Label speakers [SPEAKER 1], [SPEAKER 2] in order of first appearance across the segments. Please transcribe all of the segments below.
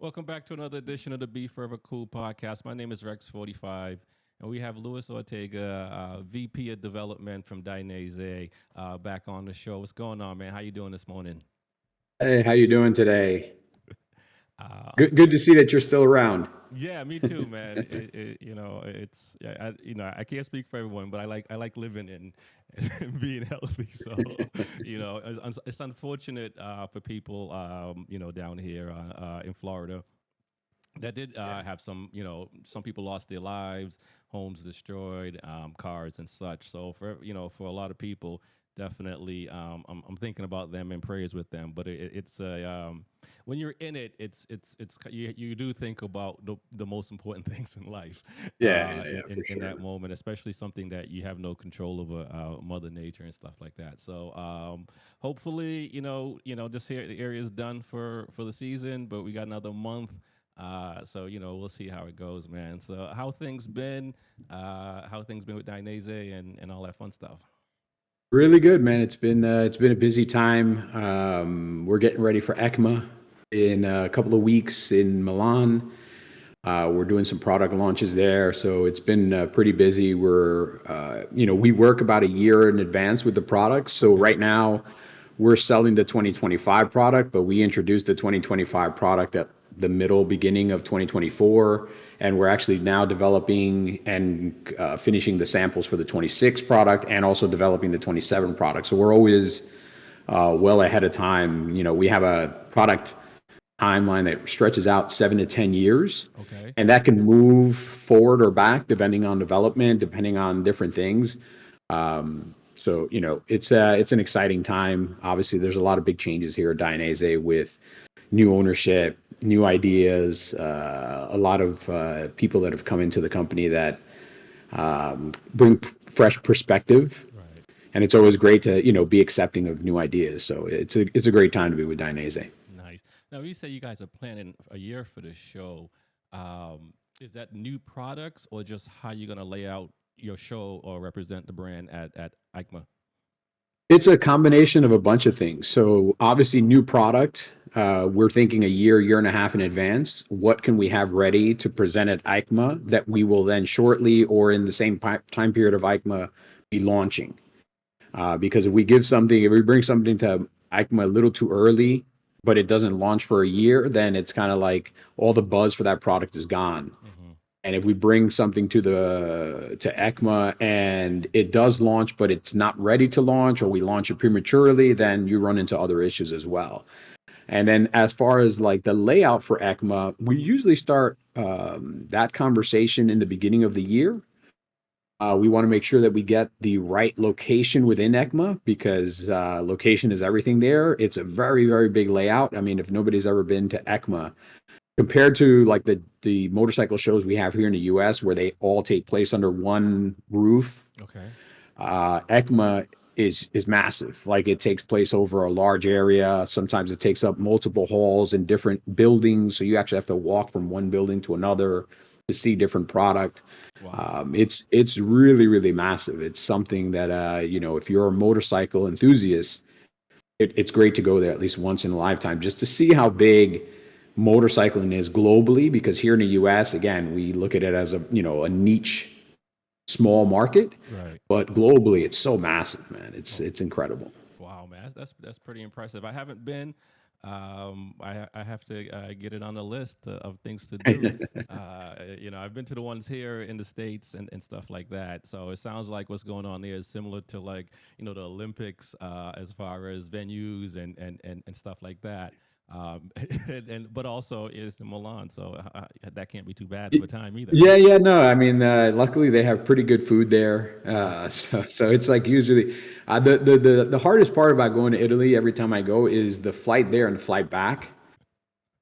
[SPEAKER 1] Welcome back to another edition of the Be Forever Cool podcast. My name is Rex45, and we have Luis Ortega, VP of Development from Dainese, back on the show. What's going on, man? How you doing this morning?
[SPEAKER 2] Hey, how you doing today?
[SPEAKER 1] I'm
[SPEAKER 2] Good to see that you're still around.
[SPEAKER 1] Yeah, me too, man. It's I can't speak for everyone, but I like living and being healthy. So, it's unfortunate for people, down here in Florida that did
[SPEAKER 2] Yeah.
[SPEAKER 1] have some people lost their lives, homes destroyed, cars and such. So for a lot of people, definitely, I'm thinking about them and prayers with them. But it's a when you're in it, you do think about the most important things in life,
[SPEAKER 2] Yeah, for
[SPEAKER 1] in that
[SPEAKER 2] sure.
[SPEAKER 1] moment, especially something that you have no control over, Mother Nature and stuff like that. So hopefully, this here area is done for the season, but we got another month. So we'll see how it goes, man. So how things been with Dainese and all that fun stuff.
[SPEAKER 2] Really good, man. It's been a busy time. We're getting ready for EICMA in a couple of weeks in Milan. We're doing some product launches there, so it's been pretty busy. We work about a year in advance with the products. So
[SPEAKER 1] Okay.
[SPEAKER 2] right now, we're selling the 2025 product, but we introduced the 2025 product at the middle beginning of 2024, and we're actually now developing and finishing the samples for the 26 product, and also developing the 27 product. So we're always well ahead of time. We have a product timeline that stretches out 7 to 10 years,
[SPEAKER 1] Okay.
[SPEAKER 2] and that can move forward or back depending on development, depending on different things. It's an exciting time. Obviously, there's a lot of big changes here at Dainese with new ownership, new ideas, a lot of people that have come into the company that bring fresh perspective,
[SPEAKER 1] Right.
[SPEAKER 2] and it's always great to be accepting of new ideas. So it's a great time to be with Dainese.
[SPEAKER 1] Nice. Now, you say you guys are planning a year for this show. Is that new products or just how you're gonna lay out your show or represent the brand at EICMA?
[SPEAKER 2] It's a combination of a bunch of things. So obviously, new product. We're thinking a year and a half in advance. What can we have ready to present at EICMA that we will then shortly or in the same time period of EICMA be launching? Because if we bring something to EICMA a little too early, but it doesn't launch for a year, then it's kind of like all the buzz for that product is gone.
[SPEAKER 1] Mm-hmm.
[SPEAKER 2] And if we bring something to ECMA and it does launch, but it's not ready to launch, or we launch it prematurely, then you run into other issues as well. And then as far as like the layout for ECMA, we usually start that conversation in the beginning of the year. We want to make sure that we get the right location within ECMA, because location is everything there. It's a very, very big layout. I mean, if nobody's ever been to ECMA, compared to like the motorcycle shows we have here in the US where they all take place under one roof,
[SPEAKER 1] Okay.
[SPEAKER 2] ECMA is massive. Like, it takes place over a large area. Sometimes it takes up multiple halls in different buildings, so you actually have to walk from one building to another to see different product.
[SPEAKER 1] Wow.
[SPEAKER 2] It's really, really massive. It's something that if you're a motorcycle enthusiast, it's great to go there at least once in a lifetime just to see how big motorcycling is globally. Because here in the US, again, we look at it as a niche, small market,
[SPEAKER 1] Right.
[SPEAKER 2] but globally it's so massive, man. It's
[SPEAKER 1] Oh,
[SPEAKER 2] it's incredible.
[SPEAKER 1] wow, man, that's pretty impressive. I haven't been. I have to get it on the list of things to do. I've been to the ones here in the States and stuff like that. So it sounds like what's going on there is similar to, like, the Olympics, as far as venues and stuff like that. Um, but also it's in Milan, so that can't be too bad of a time either,
[SPEAKER 2] Yeah,
[SPEAKER 1] right?
[SPEAKER 2] yeah, no. I mean, luckily they have pretty good food there.
[SPEAKER 1] Okay.
[SPEAKER 2] So it's like usually the hardest part about going to Italy every time I go is the flight there and the flight back.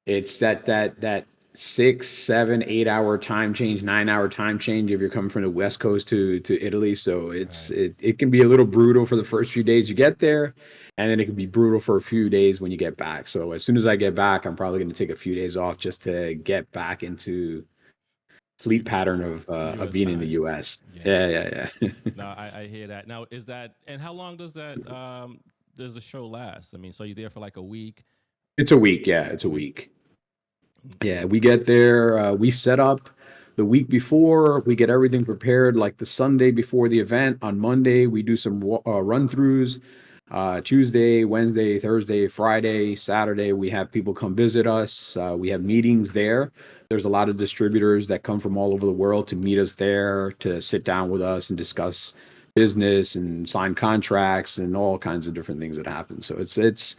[SPEAKER 2] It's that 6, 7, 8 hour time change, 9 hour time change if you're coming from the West Coast to Italy. So
[SPEAKER 1] Right.
[SPEAKER 2] it can be a little brutal for the first few days you get there, and then it can be brutal for a few days when you get back. So as soon as I get back, I'm probably going to take a few days off just to get back into sleep
[SPEAKER 1] U-
[SPEAKER 2] pattern of
[SPEAKER 1] U.S.
[SPEAKER 2] being in the
[SPEAKER 1] time.
[SPEAKER 2] US.
[SPEAKER 1] Yeah.
[SPEAKER 2] Yeah, yeah, yeah.
[SPEAKER 1] No, I hear that. Now, is that and how long does the show last? I mean, so you're there for like a week?
[SPEAKER 2] It's a week. Yeah, it's
[SPEAKER 1] A
[SPEAKER 2] a
[SPEAKER 1] week.
[SPEAKER 2] week. Yeah, we get there, we set up the week before, we get everything prepared like the Sunday before the event. On Monday, we do some run throughs. Tuesday, Wednesday, Thursday, Friday, Saturday, we have people come visit us. We have meetings there. There's a lot of distributors that come from all over the world to meet us there, to sit down with us and discuss business and sign contracts and all kinds of different things that happen. So it's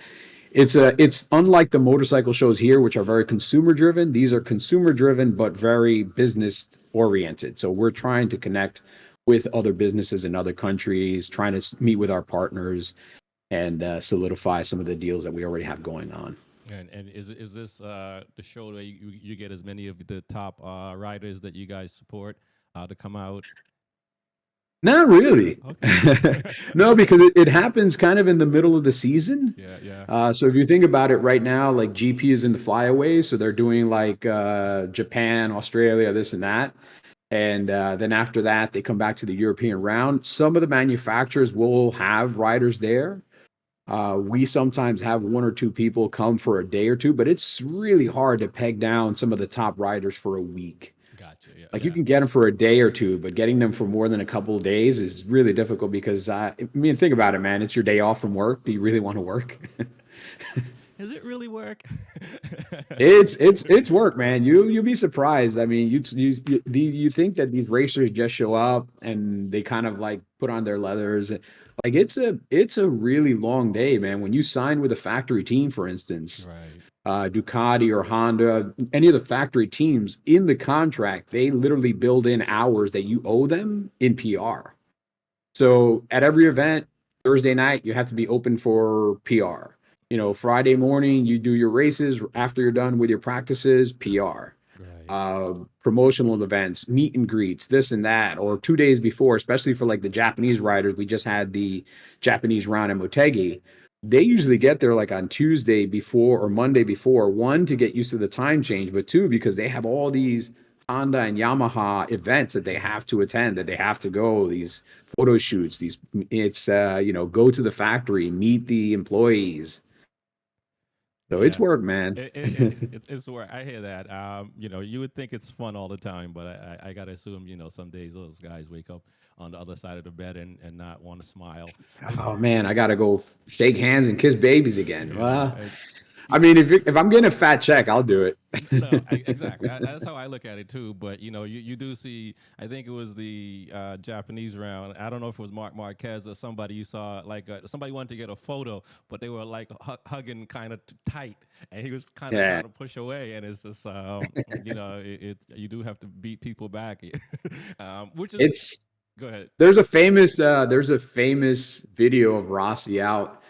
[SPEAKER 2] unlike the motorcycle shows here, which are very consumer driven. These are consumer driven, but very business oriented. So we're trying to connect with other businesses in other countries, trying to meet with our partners and solidify some of the deals that we already have going on.
[SPEAKER 1] And is this the show that you get as many of the top riders that you guys support to come out?
[SPEAKER 2] Not really.
[SPEAKER 1] Okay.
[SPEAKER 2] No, because it happens kind of in the middle of the season.
[SPEAKER 1] Yeah, yeah.
[SPEAKER 2] So if you think about it right now, like GP is in the flyaway, so they're doing like Japan, Australia, this and that. And then after that, they come back to the European round. Some of the manufacturers will have riders there. We sometimes have one or two people come for a day or two, but it's really hard to peg down some of the top riders for a week.
[SPEAKER 1] Gotcha. Yeah,
[SPEAKER 2] Like you
[SPEAKER 1] yeah.
[SPEAKER 2] can get them for a day or two, but getting them for more than a couple of days is really difficult because I mean, think about it, man. It's your day off from work. Do you really want to work?
[SPEAKER 1] Does it really work?
[SPEAKER 2] It's work, man. You'll be surprised. I mean, you think that these racers just show up and they kind of like put on their leathers. Like it's a really long day, man. When you sign with a factory team, for instance,
[SPEAKER 1] Right.
[SPEAKER 2] Ducati or Honda, any of the factory teams in the contract, they literally build in hours that you owe them in PR. So at every event, Thursday night, you have to be open for PR. Friday morning, you do your races. After you're done with your practices, PR.
[SPEAKER 1] Right.
[SPEAKER 2] Promotional events, meet and greets, this and that, or 2 days before, especially for like the Japanese riders. We just had the Japanese round in Motegi. They usually get there like on Tuesday before or Monday before, one, to get used to the time change, but two, because they have all these Honda and Yamaha events that they have to attend, that they have to go, these photo shoots, it's go to the factory, meet the employees. So it's
[SPEAKER 1] Yeah.
[SPEAKER 2] work, man.
[SPEAKER 1] It's work. I hear that. You would think it's fun all the time, but I gotta assume, some days those guys wake up on the other side of the bed and not want to smile.
[SPEAKER 2] Oh man, I gotta go shake hands and kiss babies again.
[SPEAKER 1] Yeah.
[SPEAKER 2] Well, I mean, if I'm getting a fat check, I'll do it.
[SPEAKER 1] No, exactly. That's how I look at it too. But you do see. I think it was the Japanese round. I don't know if it was Mark Marquez or somebody you saw. Like somebody wanted to get a photo, but they were like hugging kind of tight, and he was kind of
[SPEAKER 2] Yeah,
[SPEAKER 1] trying to push away. And it's just, you do have to beat people back, which is
[SPEAKER 2] it's
[SPEAKER 1] go ahead.
[SPEAKER 2] there's a famous video of Rossi out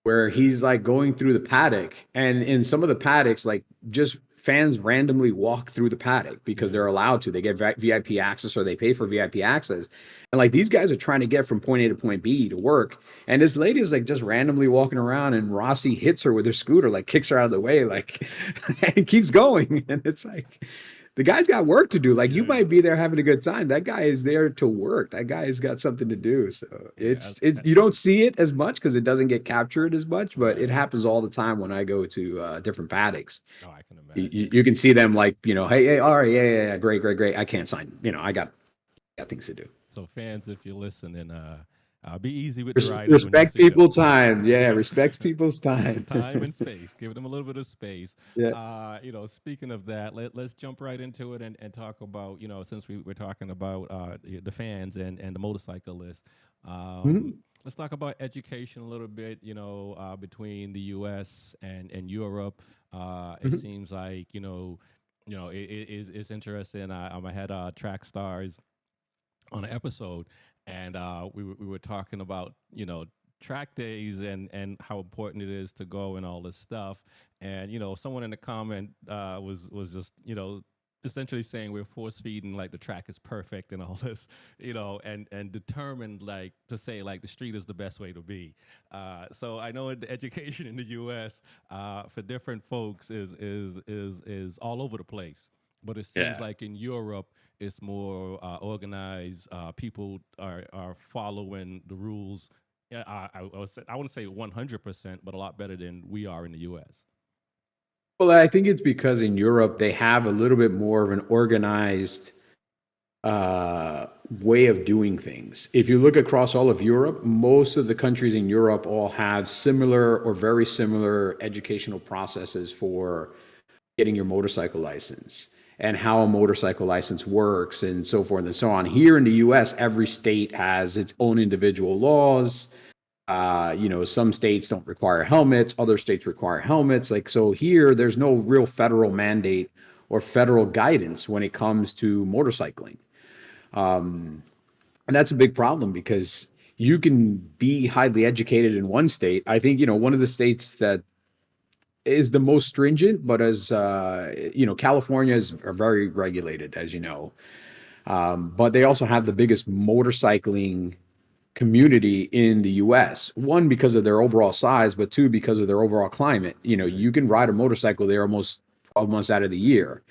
[SPEAKER 2] where he's like going through the paddock, and in some of the paddocks, like just fans randomly walk through the paddock because
[SPEAKER 1] Yeah.
[SPEAKER 2] they're allowed to. They get VIP access or they pay for VIP access, and like these guys are trying to get from point A to point B to work, and this lady is like just randomly walking around, and Rossi hits her with her scooter, like kicks her out of the way, like and keeps going, and it's like. The guy's got work to do. Like you
[SPEAKER 1] Yeah.
[SPEAKER 2] might be there having a good time. That guy is there to work. That guy has got something to do. So
[SPEAKER 1] Yeah.
[SPEAKER 2] it's you don't see it as much because it doesn't get captured as much, but it
[SPEAKER 1] Right.
[SPEAKER 2] happens all the time when I go to different paddocks.
[SPEAKER 1] Oh, I can
[SPEAKER 2] You,
[SPEAKER 1] imagine.
[SPEAKER 2] you, you can see them like, hey, all right, yeah, great, great, great. I can't sign. I got things to do.
[SPEAKER 1] So fans, if you're listening, be easy with the riders when you
[SPEAKER 2] Respect
[SPEAKER 1] see them.
[SPEAKER 2] people's time. Yeah, respect people's time.
[SPEAKER 1] Time and space. Give them a little bit of space.
[SPEAKER 2] Yeah.
[SPEAKER 1] Speaking of that, let's jump right into it and talk about, since we're talking about the fans and the motorcyclists.
[SPEAKER 2] Mhm.
[SPEAKER 1] Let's talk about education a little bit, between the US and Europe. It
[SPEAKER 2] Mhm.
[SPEAKER 1] seems like, it's interesting. I had Track Stars on an episode, and we were talking about track days and how important it is to go and all this stuff. And someone in the comment was just essentially saying we're force feeding like the track is perfect and all this, and determined like to say like the street is the best way to be. So I know the education in the U.S. For different folks is all over the place, but it seems
[SPEAKER 2] Yeah.
[SPEAKER 1] like in Europe it's more organized. People are following the rules. I wouldn't say 100%, but a lot better than we are in the U.S.
[SPEAKER 2] Well, I think it's because in Europe they have a little bit more of an organized uh, way of doing things. If you look across all of Europe, most of the countries in Europe all have similar or very similar educational processes for getting your motorcycle license and how a motorcycle license works and so forth and so on. Here in the US, every state has its own individual laws. Some states don't require helmets, other states require helmets. Like, so here, there's no real federal mandate or federal guidance when it comes to motorcycling. Um, and that's a big problem because you can be highly educated in one state. I think, one of the states that is the most stringent, but as California is are very regulated, as you know. But they also have the biggest motorcycling community in the US. One, because of their overall size, but two, because of their overall climate.
[SPEAKER 1] Right.
[SPEAKER 2] You can ride a motorcycle there almost 12 months out of the year.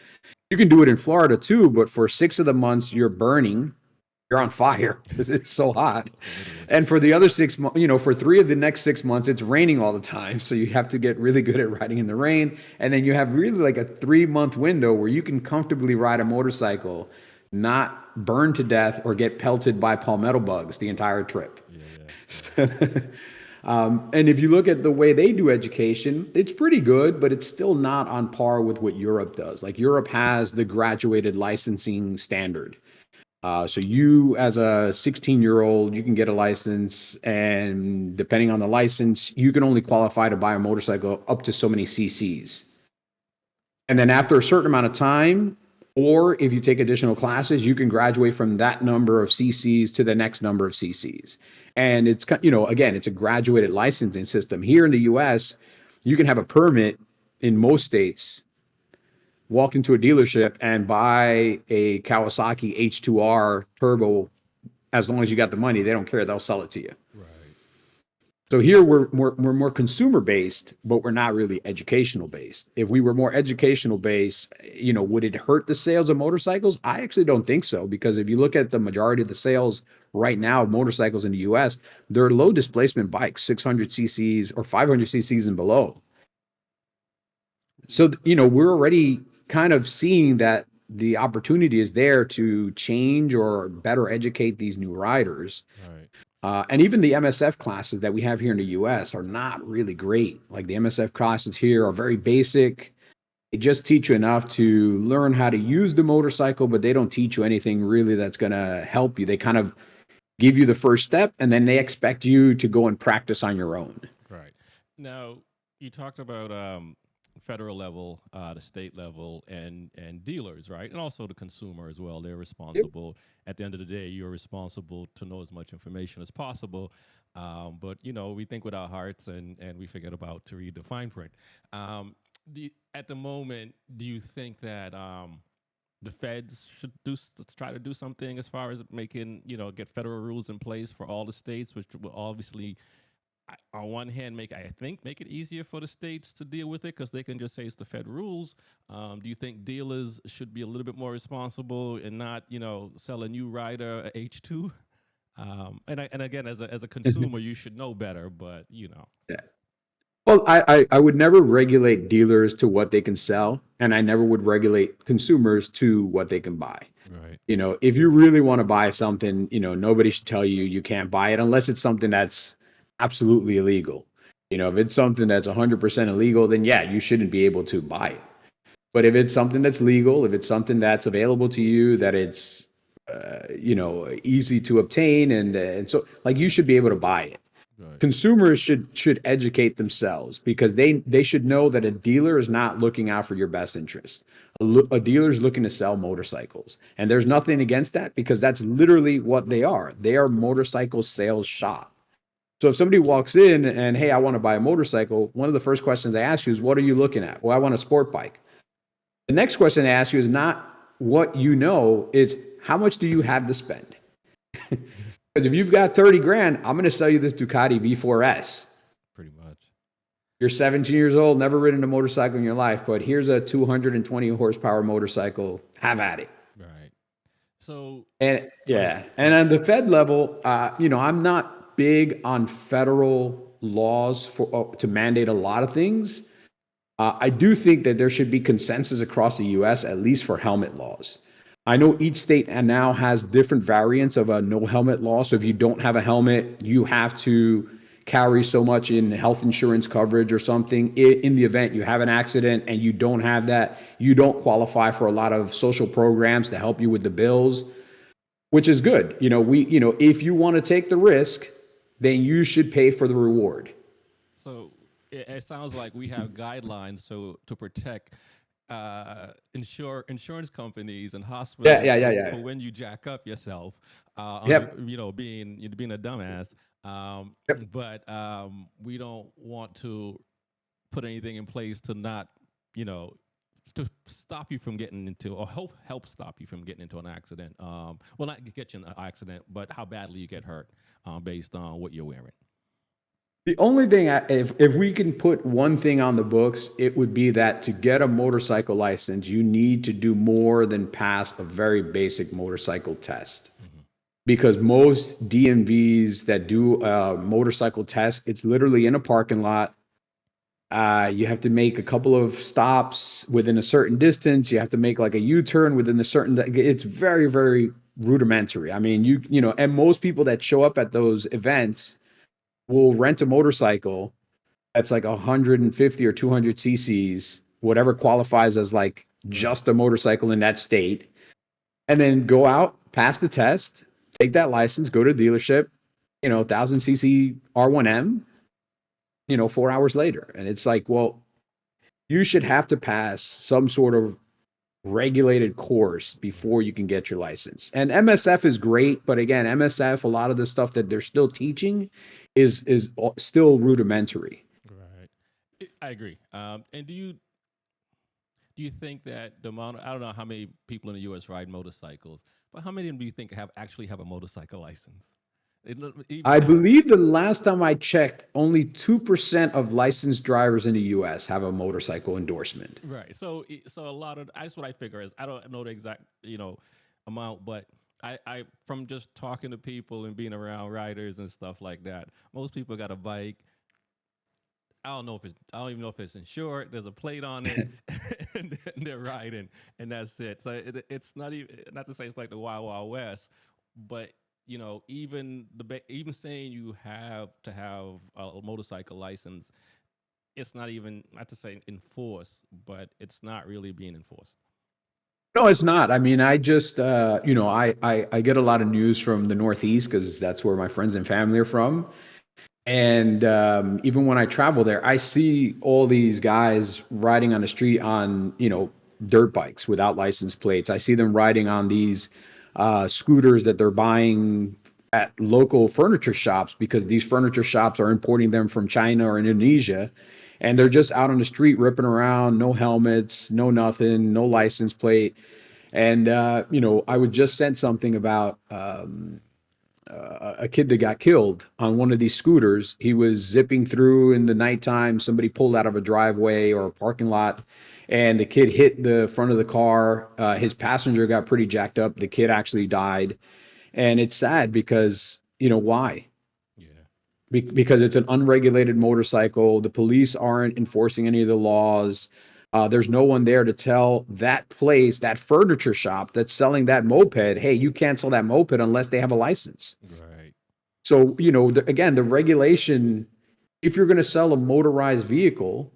[SPEAKER 2] You can do it in Florida too, but for 6 of the months you're burning, you're on fire because it's so hot.
[SPEAKER 1] Literally.
[SPEAKER 2] And for the other 6 months, for 3 of the next 6 months, it's raining all the time. So you have to get really good at riding in the rain. And then you have really like a 3 month window where you can comfortably ride a motorcycle, not burn to death or get pelted by palmetto bugs the entire trip.
[SPEAKER 1] Yeah, yeah, yeah.
[SPEAKER 2] And if you look at the way they do education, it's pretty good, but it's still not on par with what Europe does. Like Europe has the graduated licensing standard. So you, as a 16-year-old, you can get a license, and depending on the license, you can only qualify to buy a motorcycle up to so many cc's. And then after a certain amount of time, or if you take additional classes, you can graduate from that number of cc's to the next number of cc's. And again, it's a graduated licensing system. Here in the US, you can have a permit in most states, walk into a dealership and buy a Kawasaki H2R turbo. As long as you got the money, they don't care. They'll sell it to you.
[SPEAKER 1] Right.
[SPEAKER 2] So here we're more consumer based, but we're not really educational based. If we were more educational based, would it hurt the sales of motorcycles? I actually don't think so, because if you look at the majority of the sales right now of motorcycles in the US, they're low displacement bikes, 600 cc's or 500 cc's and below. So, we're already kind of seeing that the opportunity is there to change or better educate these new riders.
[SPEAKER 1] Right.
[SPEAKER 2] And even the MSF classes that we have here in the US are not really great. Like the MSF classes here are very basic. They just teach you enough to learn how to use the motorcycle, but they don't teach you anything really that's going to help you. They kind of give you the first step, and then they expect you to go and practice on your own.
[SPEAKER 1] Right. Now, you talked about federal level, the state level, and dealers, right? And also the consumer as well. They're
[SPEAKER 2] Yep.
[SPEAKER 1] responsible. At the end of the day, you're responsible to know as much information as possible. But we think with our hearts, and we forget about to read the fine print. At the moment, do you think that the feds should try to do something as far as making get federal rules in place for all the states, which will obviously on one hand make it easier for the states to deal with it because they can just say it's the Fed rules. Do you think dealers should be a little bit more responsible and not sell a new rider a H2? And again, as a consumer, you should know better, but
[SPEAKER 2] Yeah. Well, I would never regulate dealers to what they can sell, and I never would regulate consumers to what they can buy.
[SPEAKER 1] right,
[SPEAKER 2] If you really want to buy something, nobody should tell you you can't buy it unless it's something that's absolutely illegal. If it's something that's 100% illegal, then yeah, you shouldn't be able to buy it. But if it's something that's legal, if it's something that's available to you, that it's easy to obtain, and so like you should be able to buy it.
[SPEAKER 1] right,
[SPEAKER 2] Consumers should educate themselves because they should know that a dealer is not looking out for your best interest. A dealer is looking to sell motorcycles, and there's nothing against that because that's literally what they are. They are motorcycle sales shop. So if somebody walks in and, hey, I want to buy a motorcycle, one of the first questions they ask you is, what are you looking at? Well, I want a sport bike. The next question they ask you is not what you know, is how much do you have to spend? Because if you've got 30 grand, I'm going to sell you this Ducati V4S.
[SPEAKER 1] pretty much.
[SPEAKER 2] You're 17 years old, never ridden a motorcycle in your life, but here's a 220 horsepower motorcycle. Have at it.
[SPEAKER 1] Right. So,
[SPEAKER 2] And
[SPEAKER 1] go ahead.
[SPEAKER 2] yeah,
[SPEAKER 1] Go
[SPEAKER 2] and
[SPEAKER 1] ahead.
[SPEAKER 2] on the Fed level, I'm not big on federal laws for to mandate a lot of things. I do think that there should be consensus across the U.S. at least for helmet laws. I know each state now has different variants of a no helmet law. So if you don't have a helmet, you have to carry so much in health insurance coverage or something. In the event you have an accident and you don't have that, you don't qualify for a lot of social programs to help you with the bills, which is good. If you want to take the risk, then you should pay for the reward.
[SPEAKER 1] So it sounds like we have guidelines so to protect insurance companies and
[SPEAKER 2] Yeah,
[SPEAKER 1] hospitals
[SPEAKER 2] yeah, yeah,
[SPEAKER 1] for
[SPEAKER 2] yeah.
[SPEAKER 1] when you jack up yourself on
[SPEAKER 2] Yep,
[SPEAKER 1] being a dumbass.
[SPEAKER 2] yep.
[SPEAKER 1] But we don't want to put anything in place to not you know to stop you from getting into or help stop you from getting into an accident. Well, not get you in an accident, but how badly you get hurt based on what you're wearing.
[SPEAKER 2] The only thing, if we can put one thing on the books, it would be that to get a motorcycle license, you need to do more than pass a very basic motorcycle test.
[SPEAKER 1] Mm-hmm.
[SPEAKER 2] Because most DMVs that do a motorcycle test, it's literally in a parking lot. You have to make a couple of stops within a certain distance. You have to make like a U-turn within a certain. It's very, very rudimentary. I mean, and most people that show up at those events will rent a motorcycle that's like 150 or 200 cc's, whatever qualifies as like
[SPEAKER 1] Right.
[SPEAKER 2] just a motorcycle in that state, and then go out, pass the test, take that license, go to the dealership, 1000 cc R1M, 4 hours later. And it's like, well, you should have to pass some sort of regulated course before you can get your license. And MSF is great, but again, MSF, a lot of the stuff that they're still teaching is still rudimentary.
[SPEAKER 1] Right. I agree. And do you think that the amount I don't know how many people in the U.S. ride motorcycles, but how many of them do you think have a motorcycle license?
[SPEAKER 2] I
[SPEAKER 1] Even
[SPEAKER 2] believe the last time I checked, only 2% of licensed drivers in the US have a motorcycle endorsement.
[SPEAKER 1] right. So a lot of that's what I figure is I don't know the exact amount, but I from just talking to people and being around riders and stuff like that, most people got a bike. I don't even know if it's insured. There's a plate on it, and they're riding, and that's it. So it's not even not to say it's like the Wild Wild West, but even saying you have to have a motorcycle license, it's not even not to say enforced, but it's not really being enforced.
[SPEAKER 2] No, it's not. I mean, I just, I get a lot of news from the Northeast because that's where my friends and family are from. And even when I travel there, I see all these guys riding on the street on, dirt bikes without license plates. I see them riding on these scooters that they're buying at local furniture shops because these furniture shops are importing them from China or Indonesia. And they're just out on the street ripping around, no helmets, no nothing, no license plate. And, I would just send something about a kid that got killed on one of these scooters. He was zipping through in the nighttime. Somebody pulled out of a driveway or a parking lot, and the kid hit the front of the car. His passenger got pretty jacked up. The kid actually died. And it's sad because, why?
[SPEAKER 1] Yeah.
[SPEAKER 2] Because it's an unregulated motorcycle. The police aren't enforcing any of the laws. There's no one there to tell that place, that furniture shop that's selling that moped, hey, you can't sell that moped unless they have a license.
[SPEAKER 1] Right.
[SPEAKER 2] So, again, the regulation, if you're going to sell a motorized vehicle,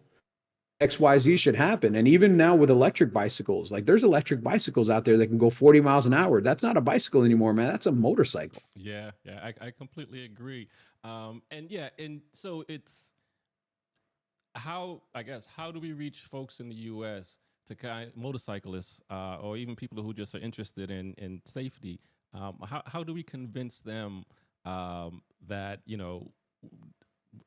[SPEAKER 2] XYZ should happen. And even now with electric bicycles, like there's electric bicycles out there that can go 40 miles an hour. That's not a bicycle anymore, man. That's a motorcycle.
[SPEAKER 1] Yeah. Yeah. I completely agree. And yeah, and so it's how do we reach folks in the U.S. to kind motorcyclists or even people who just are interested in safety? How do we convince them that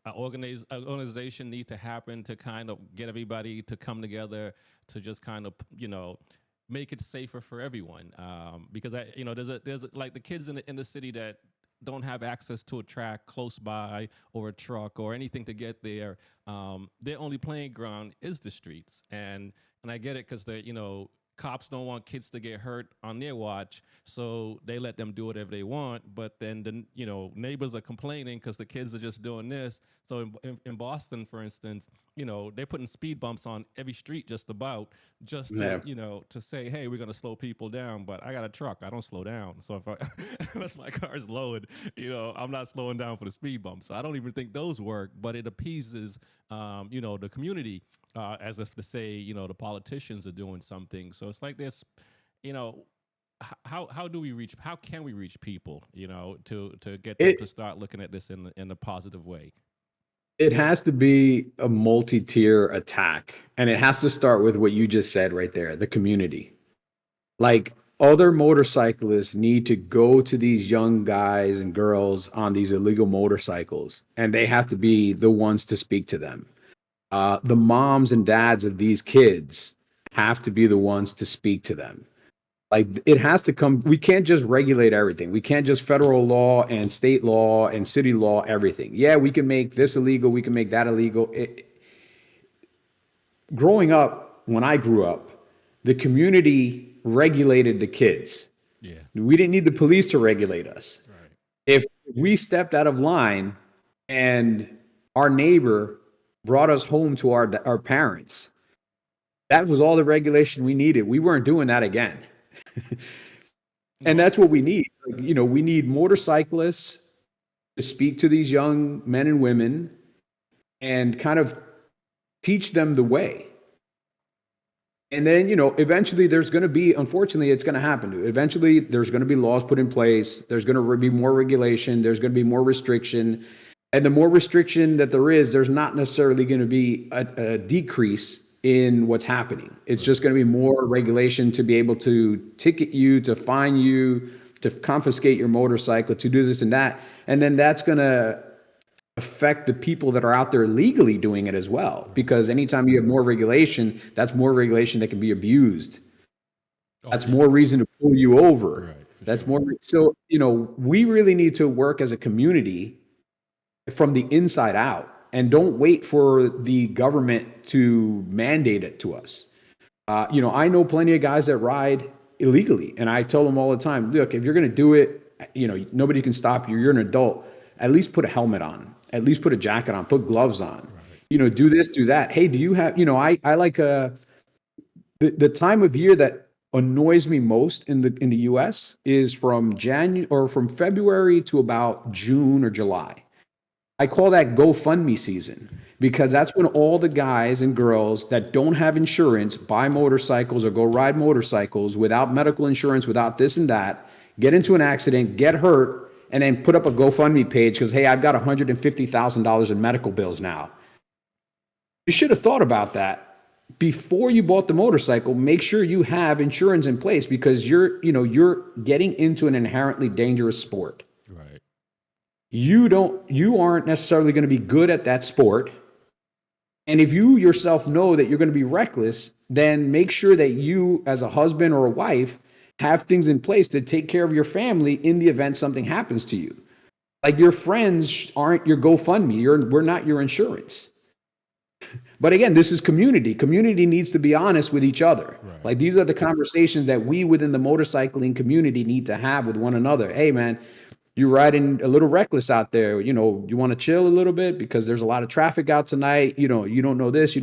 [SPEAKER 1] an organization need to happen to kind of get everybody to come together to just kind of make it safer for everyone because there's like the kids in the city that don't have access to a track close by or a truck or anything to get there. Their only playing ground is the streets, and I get it because cops don't want kids to get hurt on their watch, so they let them do whatever they want. But then the neighbors are complaining because the kids are just doing this. So in Boston, for instance, they're putting speed bumps on every street just about, just to
[SPEAKER 2] Yeah.
[SPEAKER 1] to say, hey, we're gonna slow people down. But I got a truck, I don't slow down. So if I unless my car's lowered, I'm not slowing down for the speed bumps. So I don't even think those work. But it appeases the community, as if to say, the politicians are doing something. So it's like this, you know, how do we reach? How can we reach people? To get them to
[SPEAKER 2] It
[SPEAKER 1] start looking at this in a positive way.
[SPEAKER 2] it has to be a multi-tier attack, and it has to start with what you just said right there, the community. Like, other motorcyclists need to go to these young guys and girls on these illegal motorcycles, and they have to be the ones to speak to them. The moms and dads of these kids have to be the ones to speak to them. Like, it has to come. We can't just regulate everything. We can't just federal law and state law and city law everything. Yeah, we can make this illegal. We can make that illegal. Growing up, when I grew up, the community regulated the kids.
[SPEAKER 1] Yeah.
[SPEAKER 2] We didn't need the police to regulate us.
[SPEAKER 1] Right.
[SPEAKER 2] If we stepped out of line and our neighbor brought us home to our parents, that was all the regulation we needed. We weren't doing that again. And
[SPEAKER 1] No.
[SPEAKER 2] that's what we need. Like, we need motorcyclists to speak to these young men and women and kind of teach them the way. And then, eventually there's going to be, unfortunately, it's going to happen. Eventually, there's going to be laws put in place. There's going to be more regulation. There's going to be more restriction. And the more restriction that there is, there's not necessarily going to be a decrease in what's happening. It's just going to be more regulation to be able to ticket you, to fine you, to confiscate your motorcycle, to do this and that. And then that's going to affect the people that are out there legally doing it as well. Because anytime you have more regulation, that's more regulation that can be abused.
[SPEAKER 1] Oh
[SPEAKER 2] That's
[SPEAKER 1] yeah.
[SPEAKER 2] more reason to pull you over.
[SPEAKER 1] Right. For
[SPEAKER 2] That's
[SPEAKER 1] sure.
[SPEAKER 2] more. So, we really need to work as a community from the inside out, and don't wait for the government to mandate it to us. I know plenty of guys that ride illegally, and I tell them all the time, look, if you're going to do it, nobody can stop you. You're an adult. At least put a helmet on. At least put a jacket on. Put gloves on.
[SPEAKER 1] Right.
[SPEAKER 2] Do this, do that. Hey, do you have? I like the time of year that annoys me most in the U.S. is from January or from February to about June or July. I call that GoFundMe season, because that's when all the guys and girls that don't have insurance buy motorcycles or go ride motorcycles without medical insurance, without this and that, get into an accident, get hurt, and then put up a GoFundMe page because, hey, I've got $150,000 in medical bills now. You should have thought about that before you bought the motorcycle. Make sure you have insurance in place, because you're getting into an inherently dangerous sport.
[SPEAKER 1] Right.
[SPEAKER 2] You aren't necessarily going to be good at that sport. And if you yourself know that you're going to be reckless, then make sure that you, as a husband or a wife, have things in place to take care of your family in the event something happens to you. Like, your friends aren't your GoFundMe. We're not your insurance. But again, this is community. Community needs to be honest with each other.
[SPEAKER 1] Right.
[SPEAKER 2] Like, these are the conversations that we within the motorcycling community need to have with one another. Hey, man, you're riding a little reckless out there. You want to chill a little bit because there's a lot of traffic out tonight. You don't know this.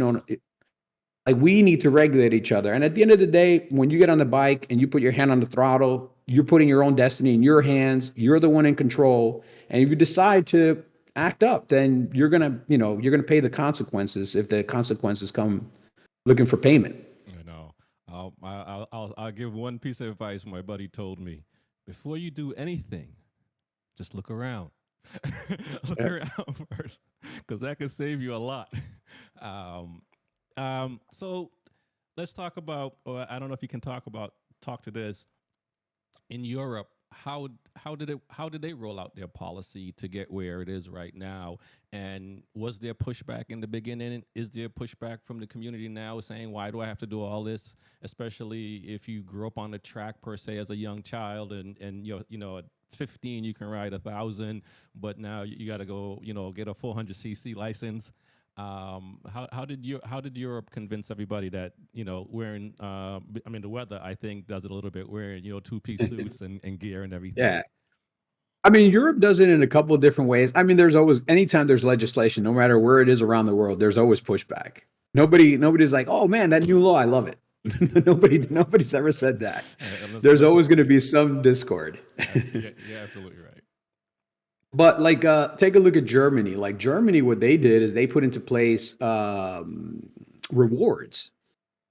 [SPEAKER 2] Like, we need to regulate each other. And at the end of the day, when you get on the bike and you put your hand on the throttle, you're putting your own destiny in your hands. You're the one in control. And if you decide to act up, then you're gonna pay the consequences if the consequences come looking for payment.
[SPEAKER 1] I know. I'll give one piece of advice my buddy told me: before you do anything, just look around. Look
[SPEAKER 2] Yeah.
[SPEAKER 1] around first, because that could save you a lot. Um, so let's talk about, or I don't know if you can talk to this in Europe. How did they roll out their policy to get where it is right now? And was there pushback in the beginning? Is there pushback from the community now saying, why do I have to do all this? Especially if you grew up on the track per se as a young child, and at 15 you can ride 1,000, but now you got to go get a 400cc license. How did Europe convince everybody that wearing I mean the weather I think does it a little bit, wearing two-piece suits and gear and
[SPEAKER 2] Yeah.
[SPEAKER 1] everything.
[SPEAKER 2] I mean, Europe does it in a couple of different ways. I mean, there's always anytime there's legislation, no matter where it is around the world, there's always pushback. Nobody's like, "Oh man, that new law, I love it." Nobody's ever said that. There's
[SPEAKER 1] Unless
[SPEAKER 2] always
[SPEAKER 1] it's
[SPEAKER 2] going to be some discord.
[SPEAKER 1] yeah, you're absolutely right.
[SPEAKER 2] But like, take a look at Germany. Like Germany, what they did is they put into place rewards.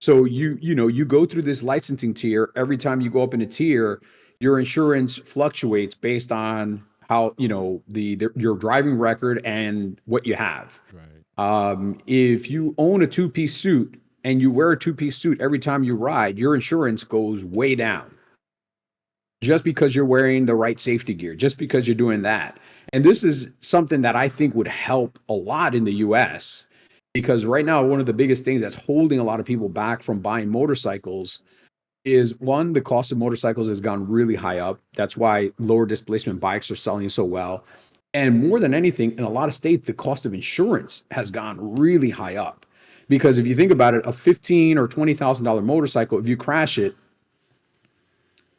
[SPEAKER 2] So you go through this licensing tier. Every time you go up in a tier, your insurance fluctuates based on how your driving record and what you have.
[SPEAKER 1] Right.
[SPEAKER 2] If you own a two-piece suit and you wear a two-piece suit every time you ride, your insurance goes way down just because you're wearing the right safety gear, just because you're doing that. And this is something that I think would help a lot in the US because right now, one of the biggest things that's holding a lot of people back from buying motorcycles is one, the cost of motorcycles has gone really high up. That's why lower displacement bikes are selling so well. And more than anything, in a lot of states, the cost of insurance has gone really high up. Because if you think about it, a $15,000 or $20,000 motorcycle, if you crash it,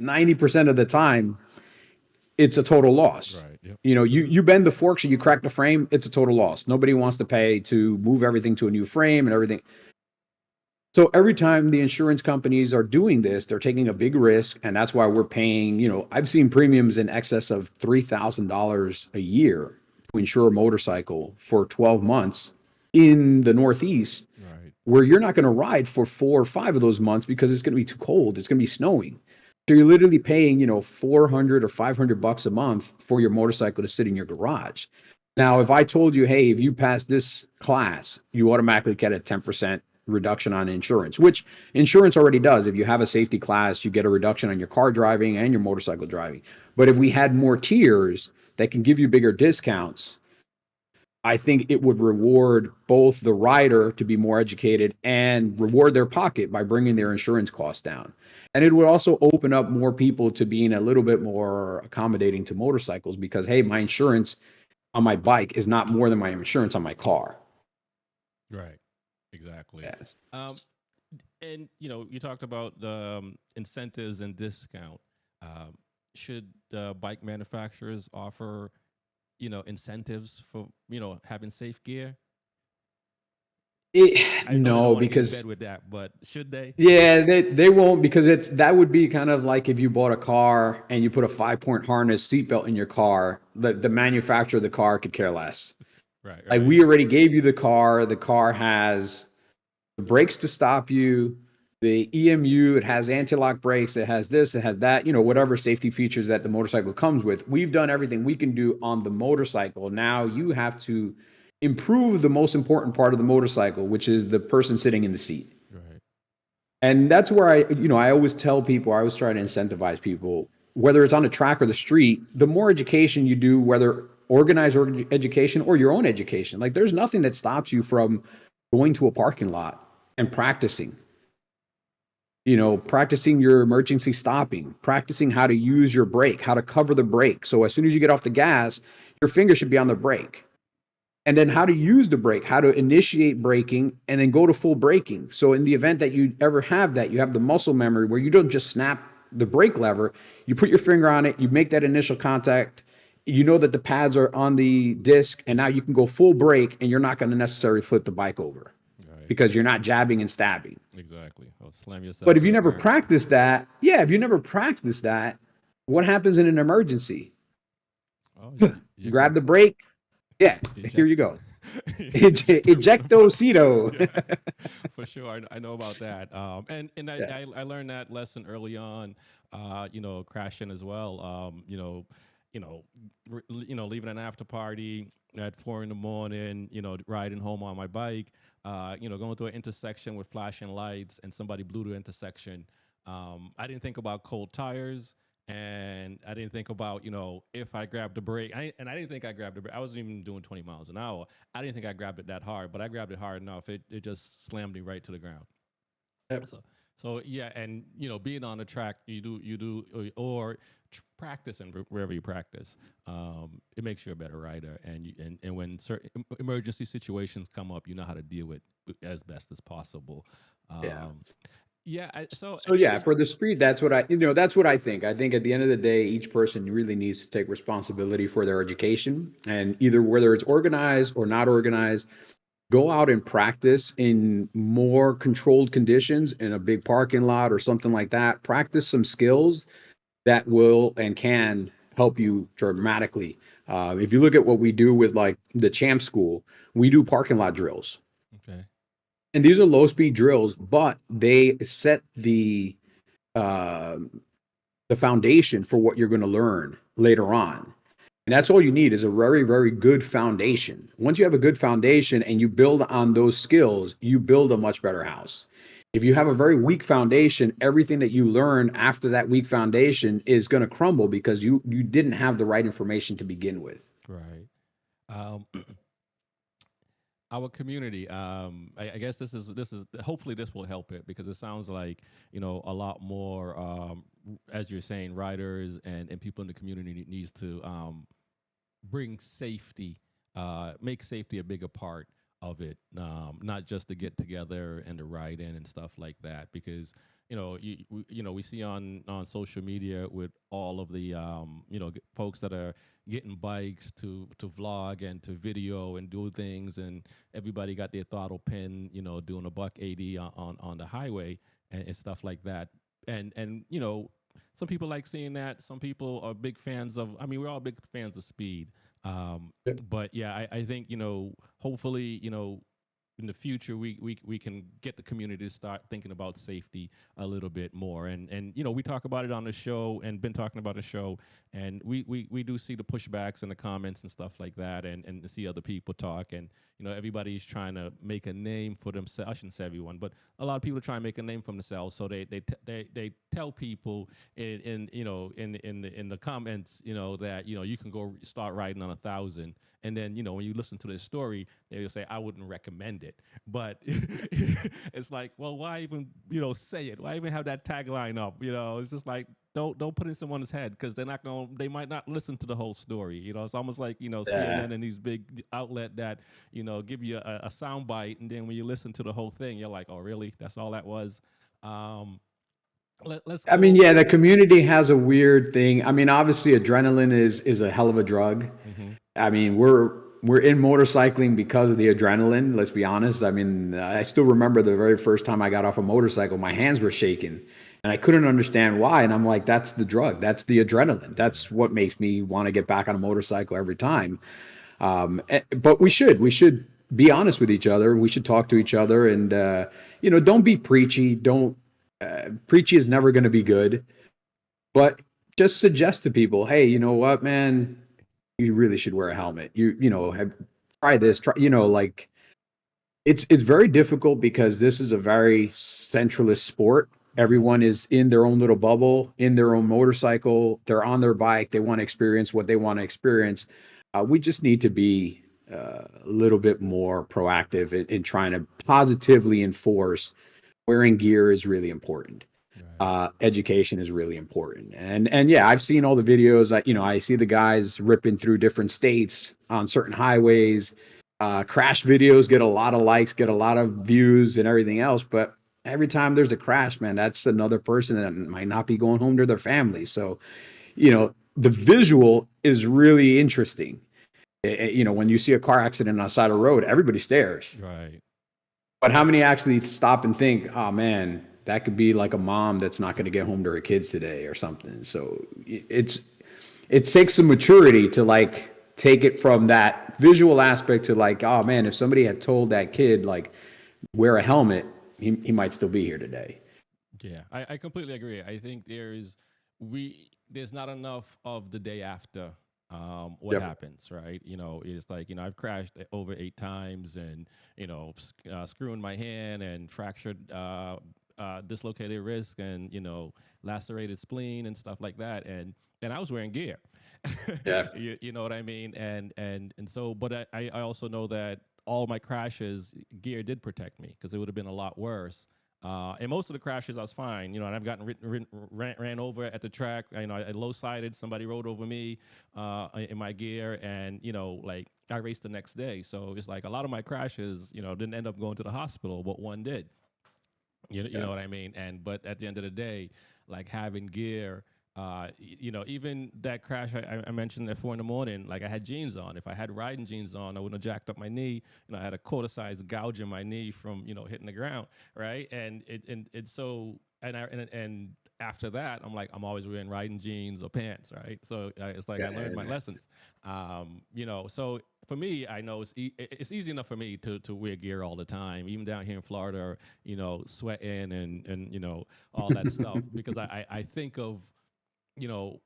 [SPEAKER 2] 90% of the time, it's a total loss.
[SPEAKER 1] Right. Yep.
[SPEAKER 2] You bend the forks or you crack the frame, it's a total loss. Nobody wants to pay to move everything to a new frame and everything. So every time the insurance companies are doing this, they're taking a big risk, and that's why we're paying. I've seen premiums in excess of $3,000 a year to insure a motorcycle for 12 months in the Northeast,
[SPEAKER 1] Right.
[SPEAKER 2] where you're not going to ride for 4 or 5 of those months because it's going to be too cold. It's going to be snowing. So you're literally paying, 400 or $500 a month for your motorcycle to sit in your garage. Now, if I told you, hey, if you pass this class, you automatically get a 10% reduction on insurance, which insurance already does. If you have a safety class, you get a reduction on your car driving and your motorcycle driving. But if we had more tiers that can give you bigger discounts, I think it would reward both the rider to be more educated and reward their pocket by bringing their insurance costs down. And it would also open up more people to being a little bit more accommodating to motorcycles because, hey, my insurance on my bike is not more than my insurance on my car.
[SPEAKER 1] Right. Exactly.
[SPEAKER 2] Yes.
[SPEAKER 1] And you talked about the incentives and discount. Um, should bike manufacturers offer incentives for having safe gear? I know they don't
[SPEAKER 2] No,
[SPEAKER 1] want to get in bed
[SPEAKER 2] because
[SPEAKER 1] with that, but should they?
[SPEAKER 2] yeah, they won't because that would be kind of like if you bought a car and you put a 5-point harness seatbelt in your car, the manufacturer of the car could care less.
[SPEAKER 1] Right.
[SPEAKER 2] Like
[SPEAKER 1] Right.
[SPEAKER 2] we already gave you the car has the brakes to stop you, the EMU, it has anti-lock brakes, it has this, it has that, whatever safety features that the motorcycle comes with. We've done everything we can do on the motorcycle. Now you have to improve the most important part of the motorcycle, which is the person sitting in the seat.
[SPEAKER 1] Right.
[SPEAKER 2] And that's where I always tell people, I always try to incentivize people, whether it's on the track or the street, the more education you do, whether organized education or your own education, like there's nothing that stops you from going to a parking lot and practicing your emergency stopping, practicing how to use your brake, how to cover the brake. So as soon as you get off the gas, your finger should be on the brake. And then how to use the brake, how to initiate braking, and then go to full braking. So in the event that you ever have that, you have the muscle memory where you don't just snap the brake lever, you put your finger on it, you make that initial contact, you know that the pads are on the disc, and now you can go full brake, and you're not going to necessarily flip the bike over
[SPEAKER 1] Right.
[SPEAKER 2] because you're not jabbing and stabbing.
[SPEAKER 1] Exactly. Oh, slam yourself
[SPEAKER 2] But if
[SPEAKER 1] to
[SPEAKER 2] you
[SPEAKER 1] the
[SPEAKER 2] never
[SPEAKER 1] ground.
[SPEAKER 2] practice that, yeah, if you never practice that, what happens in an emergency?
[SPEAKER 1] Oh, you
[SPEAKER 2] Grab
[SPEAKER 1] can
[SPEAKER 2] the brake. Yeah, here
[SPEAKER 1] eject.
[SPEAKER 2] you go.
[SPEAKER 1] Eject it from the bike.
[SPEAKER 2] Ejectocito.
[SPEAKER 1] Yeah, for sure. I know about that. And I,
[SPEAKER 2] Yeah.
[SPEAKER 1] I learned that lesson early on. Crashing as well. Leaving an after party at 4 in the morning. Riding home on my bike. Going through an intersection with flashing lights, and somebody blew the intersection. I didn't think about cold tires. And I didn't think about, if I grabbed the brake. And I didn't think I grabbed the brake. I wasn't even doing 20 miles an hour. I didn't think I grabbed it that hard, but I grabbed it hard enough. It just slammed me right to the ground.
[SPEAKER 2] Yep.
[SPEAKER 1] So So yeah, and being on the track, or practice and wherever you practice, it makes you a better rider. And when certain emergency situations come up, you know how to deal with as best as possible.
[SPEAKER 2] Yeah.
[SPEAKER 1] Um, yeah. So
[SPEAKER 2] So yeah, for the street, that's what that's what I think. I think at the end of the day, each person really needs to take responsibility for their education, and either whether it's organized or not organized, go out and practice in more controlled conditions in a big parking lot or something like that. Practice some skills that will and can help you dramatically. If you look at what we do with like the champ school, we do parking lot drills,
[SPEAKER 1] okay.
[SPEAKER 2] and these are low speed drills, but they set uh, the foundation for what you're going to learn later on. And that's all you need is a very, very good foundation. Once you have a good foundation and you build on those skills, you build a much better house. If you have a very weak foundation, everything that you learn after that weak foundation is going to crumble because you didn't have the right information to begin with.
[SPEAKER 1] Right. Um, our community. I guess this is hopefully this will help it because it sounds like a lot more as you're saying, riders and people in the community needs to bring safety, make safety a bigger part of it, not just to get together and to ride in and stuff like that. Because we see on social media with all of the folks that are getting bikes to vlog and to video and do things, and everybody got their throttle pin, doing a buck 80 on the highway and stuff like that. And some people like seeing that. Some people are big fans of. I mean, we're all big fans of speed. Um, but yeah, I think hopefully in the future we can get the community to start thinking about safety a little bit more. And we talk about it on the show and been talking about the show, and we do see the pushbacks in the comments and stuff like that, and see other people talk. And everybody's trying to make a name for themselves. I shouldn't say everyone, but a lot of people are trying to make a name for themselves, so they tell people in the comments that you can go start riding on 1,000. And then when you listen to their story, they'll say, I wouldn't recommend it. But it's like, well, why even say it? Why even have that tagline up? It's just like, don't put it in someone's head, because they might not listen to the whole story. It's almost like
[SPEAKER 2] Yeah.
[SPEAKER 1] CNN and these big outlet that give you a sound bite, and then when you listen to the whole thing, you're like, oh really, that's all that was. um let's
[SPEAKER 2] I mean,
[SPEAKER 1] go.
[SPEAKER 2] yeah, the community has a weird thing. I mean, obviously adrenaline is a hell of a drug.
[SPEAKER 1] Mm-hmm.
[SPEAKER 2] I mean, we're in motorcycling because of the adrenaline. Let's be honest. I mean, I still remember the very first time I got off a motorcycle, my hands were shaking, and I couldn't understand why. And I'm like, that's the drug. That's the adrenaline. That's what makes me want to get back on a motorcycle every time. But we should be honest with each other. We should talk to each other, and don't be preachy. Don't preachy is never going to be good. But just suggest to people, hey, you know what, man, you really should wear a helmet. Have try this, try, like it's very difficult because this is a very centralist sport.
[SPEAKER 1] Mm-hmm.
[SPEAKER 2] Everyone is in their own little bubble, in their own motorcycle. They're on their bike. They want to experience what they want to experience. We just need to be a little bit more proactive in trying to positively enforce wearing gear is really important.
[SPEAKER 1] Right.
[SPEAKER 2] Education is really important. And yeah, I've seen all the videos. I see the guys ripping through different states on certain highways. Crash videos get a lot of likes, get a lot of views and everything else. But every time there's a crash, man, that's another person that might not be going home to their family. So, the visual is really interesting. When you see a car accident on the side of the road, everybody stares.
[SPEAKER 1] Right.
[SPEAKER 2] But how many actually stop and think, oh man, that could be like a mom that's not going to get home to her kids today or something. So it takes some maturity to like take it from that visual aspect to like, oh man, if somebody had told that kid like wear a helmet, he might still be here today.
[SPEAKER 1] Yeah, I completely agree. I think there's not enough of the day after what
[SPEAKER 2] Yep.
[SPEAKER 1] happens, right? It's like, I've crashed over 8 times, and screwing my hand and fractured dislocated wrist, and lacerated spleen and stuff like that, and I was wearing gear.
[SPEAKER 2] Yeah.
[SPEAKER 1] You know what I mean? And so, but I also know that all my crashes, gear did protect me, because it would have been a lot worse And most of the crashes, I was fine, and I've gotten ran over at the track. I low sided, somebody rode over me in my gear, and like I raced the next day. So it's like a lot of my crashes, didn't end up going to the hospital, but one did. You
[SPEAKER 2] Yeah.
[SPEAKER 1] know what I mean? And but at the end of the day, like having gear, even that crash I mentioned at 4 in the morning, like I had jeans on. If I had riding jeans on, I wouldn't have jacked up my knee. I had a quarter-sized gouge in my knee from hitting the ground, right? And it's so and after that, I'm always wearing riding jeans or pants, right? So it's like I learned my
[SPEAKER 2] Yeah.
[SPEAKER 1] lessons. So for me, I know it's easy enough for me to wear gear all the time, even down here in Florida, sweating and all that stuff, because I think of you know,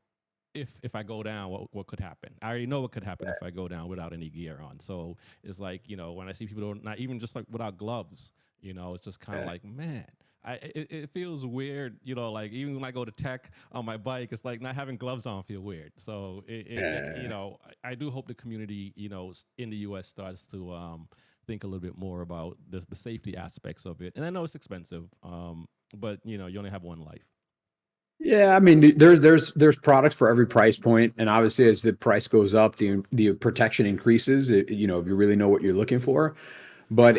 [SPEAKER 1] if I go down, what could happen? I already know what could happen if I go down without any gear on. So it's like, when I see people not even just like without gloves, it's just kind of
[SPEAKER 2] Yeah.
[SPEAKER 1] like, man, it feels weird, like even when I go to tech on my bike, it's like not having gloves on feel weird. So
[SPEAKER 2] Yeah.
[SPEAKER 1] I do hope the community, in the U.S. starts to think a little bit more about the safety aspects of it. And I know it's expensive, but you only have one life.
[SPEAKER 2] Yeah, I mean, there's products for every price point, and obviously, as the price goes up, the protection increases. If you really know what you're looking for. But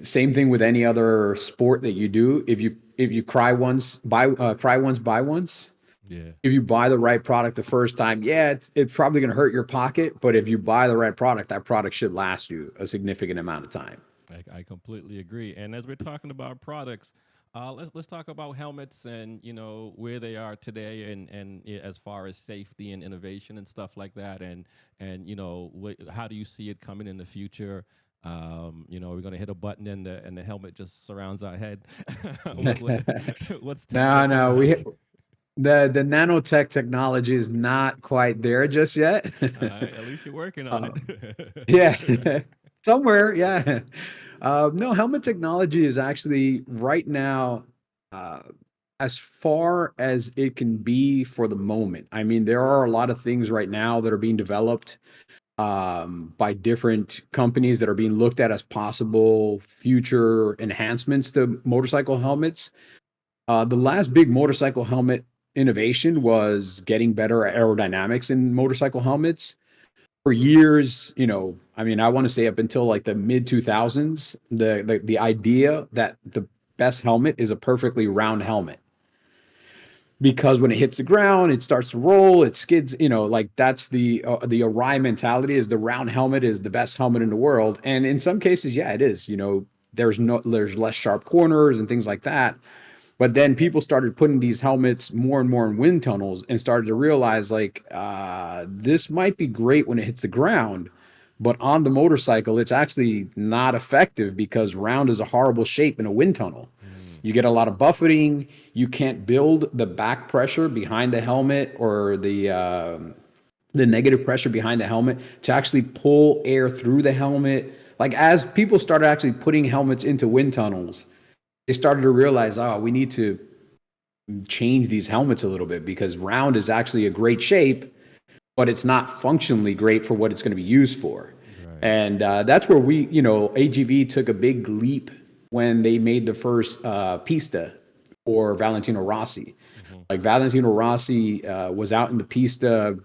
[SPEAKER 2] same thing with any other sport that you do. If you cry once, buy once.
[SPEAKER 1] Yeah.
[SPEAKER 2] If you buy the right product the first time, yeah, it's probably going to hurt your pocket. But if you buy the right product, that product should last you a significant amount of time.
[SPEAKER 1] I completely agree. And as we're talking about products, let's talk about helmets and where they are today, and as far as safety and innovation and stuff like that, and how do you see it coming in the future? We're gonna hit a button and the helmet just surrounds our head. What's tech
[SPEAKER 2] No,
[SPEAKER 1] looking
[SPEAKER 2] no,
[SPEAKER 1] like?
[SPEAKER 2] the nanotech technology is not quite there just yet.
[SPEAKER 1] All right, at least you're working on
[SPEAKER 2] Um,
[SPEAKER 1] it.
[SPEAKER 2] yeah, somewhere, yeah. No, helmet technology is actually right now uh, as far as it can be for the moment. I mean, there are a lot of things right now that are being developed by different companies that are being looked at as possible future enhancements to motorcycle helmets. The last big motorcycle helmet innovation was getting better aerodynamics in motorcycle helmets. For years, I mean, I want to say up until like the mid 2000s, the idea that the best helmet is a perfectly round helmet, because when it hits the ground, it starts to roll, it skids, like that's the awry mentality, is the round helmet is the best helmet in the world. And in some cases, yeah, it is. There's less sharp corners and things like that. But then people started putting these helmets more and more in wind tunnels and started to realize, like, this might be great when it hits the ground, but on the motorcycle, it's actually not effective because round is a horrible shape in a wind tunnel.
[SPEAKER 1] Mm,
[SPEAKER 2] You get a lot of buffeting. You can't build the back pressure behind the helmet, or the negative pressure behind the helmet to actually pull air through the helmet. Like, as people started actually putting helmets into wind tunnels, they started to realize, oh, we need to change these helmets a little bit, because round is actually a great shape, but it's not functionally great for what it's going to be used for.
[SPEAKER 1] right.
[SPEAKER 2] And that's where AGV took a big leap when they made the first pista for Valentino Rossi.
[SPEAKER 1] Hmm.
[SPEAKER 2] Like, Valentino Rossi was out in the pista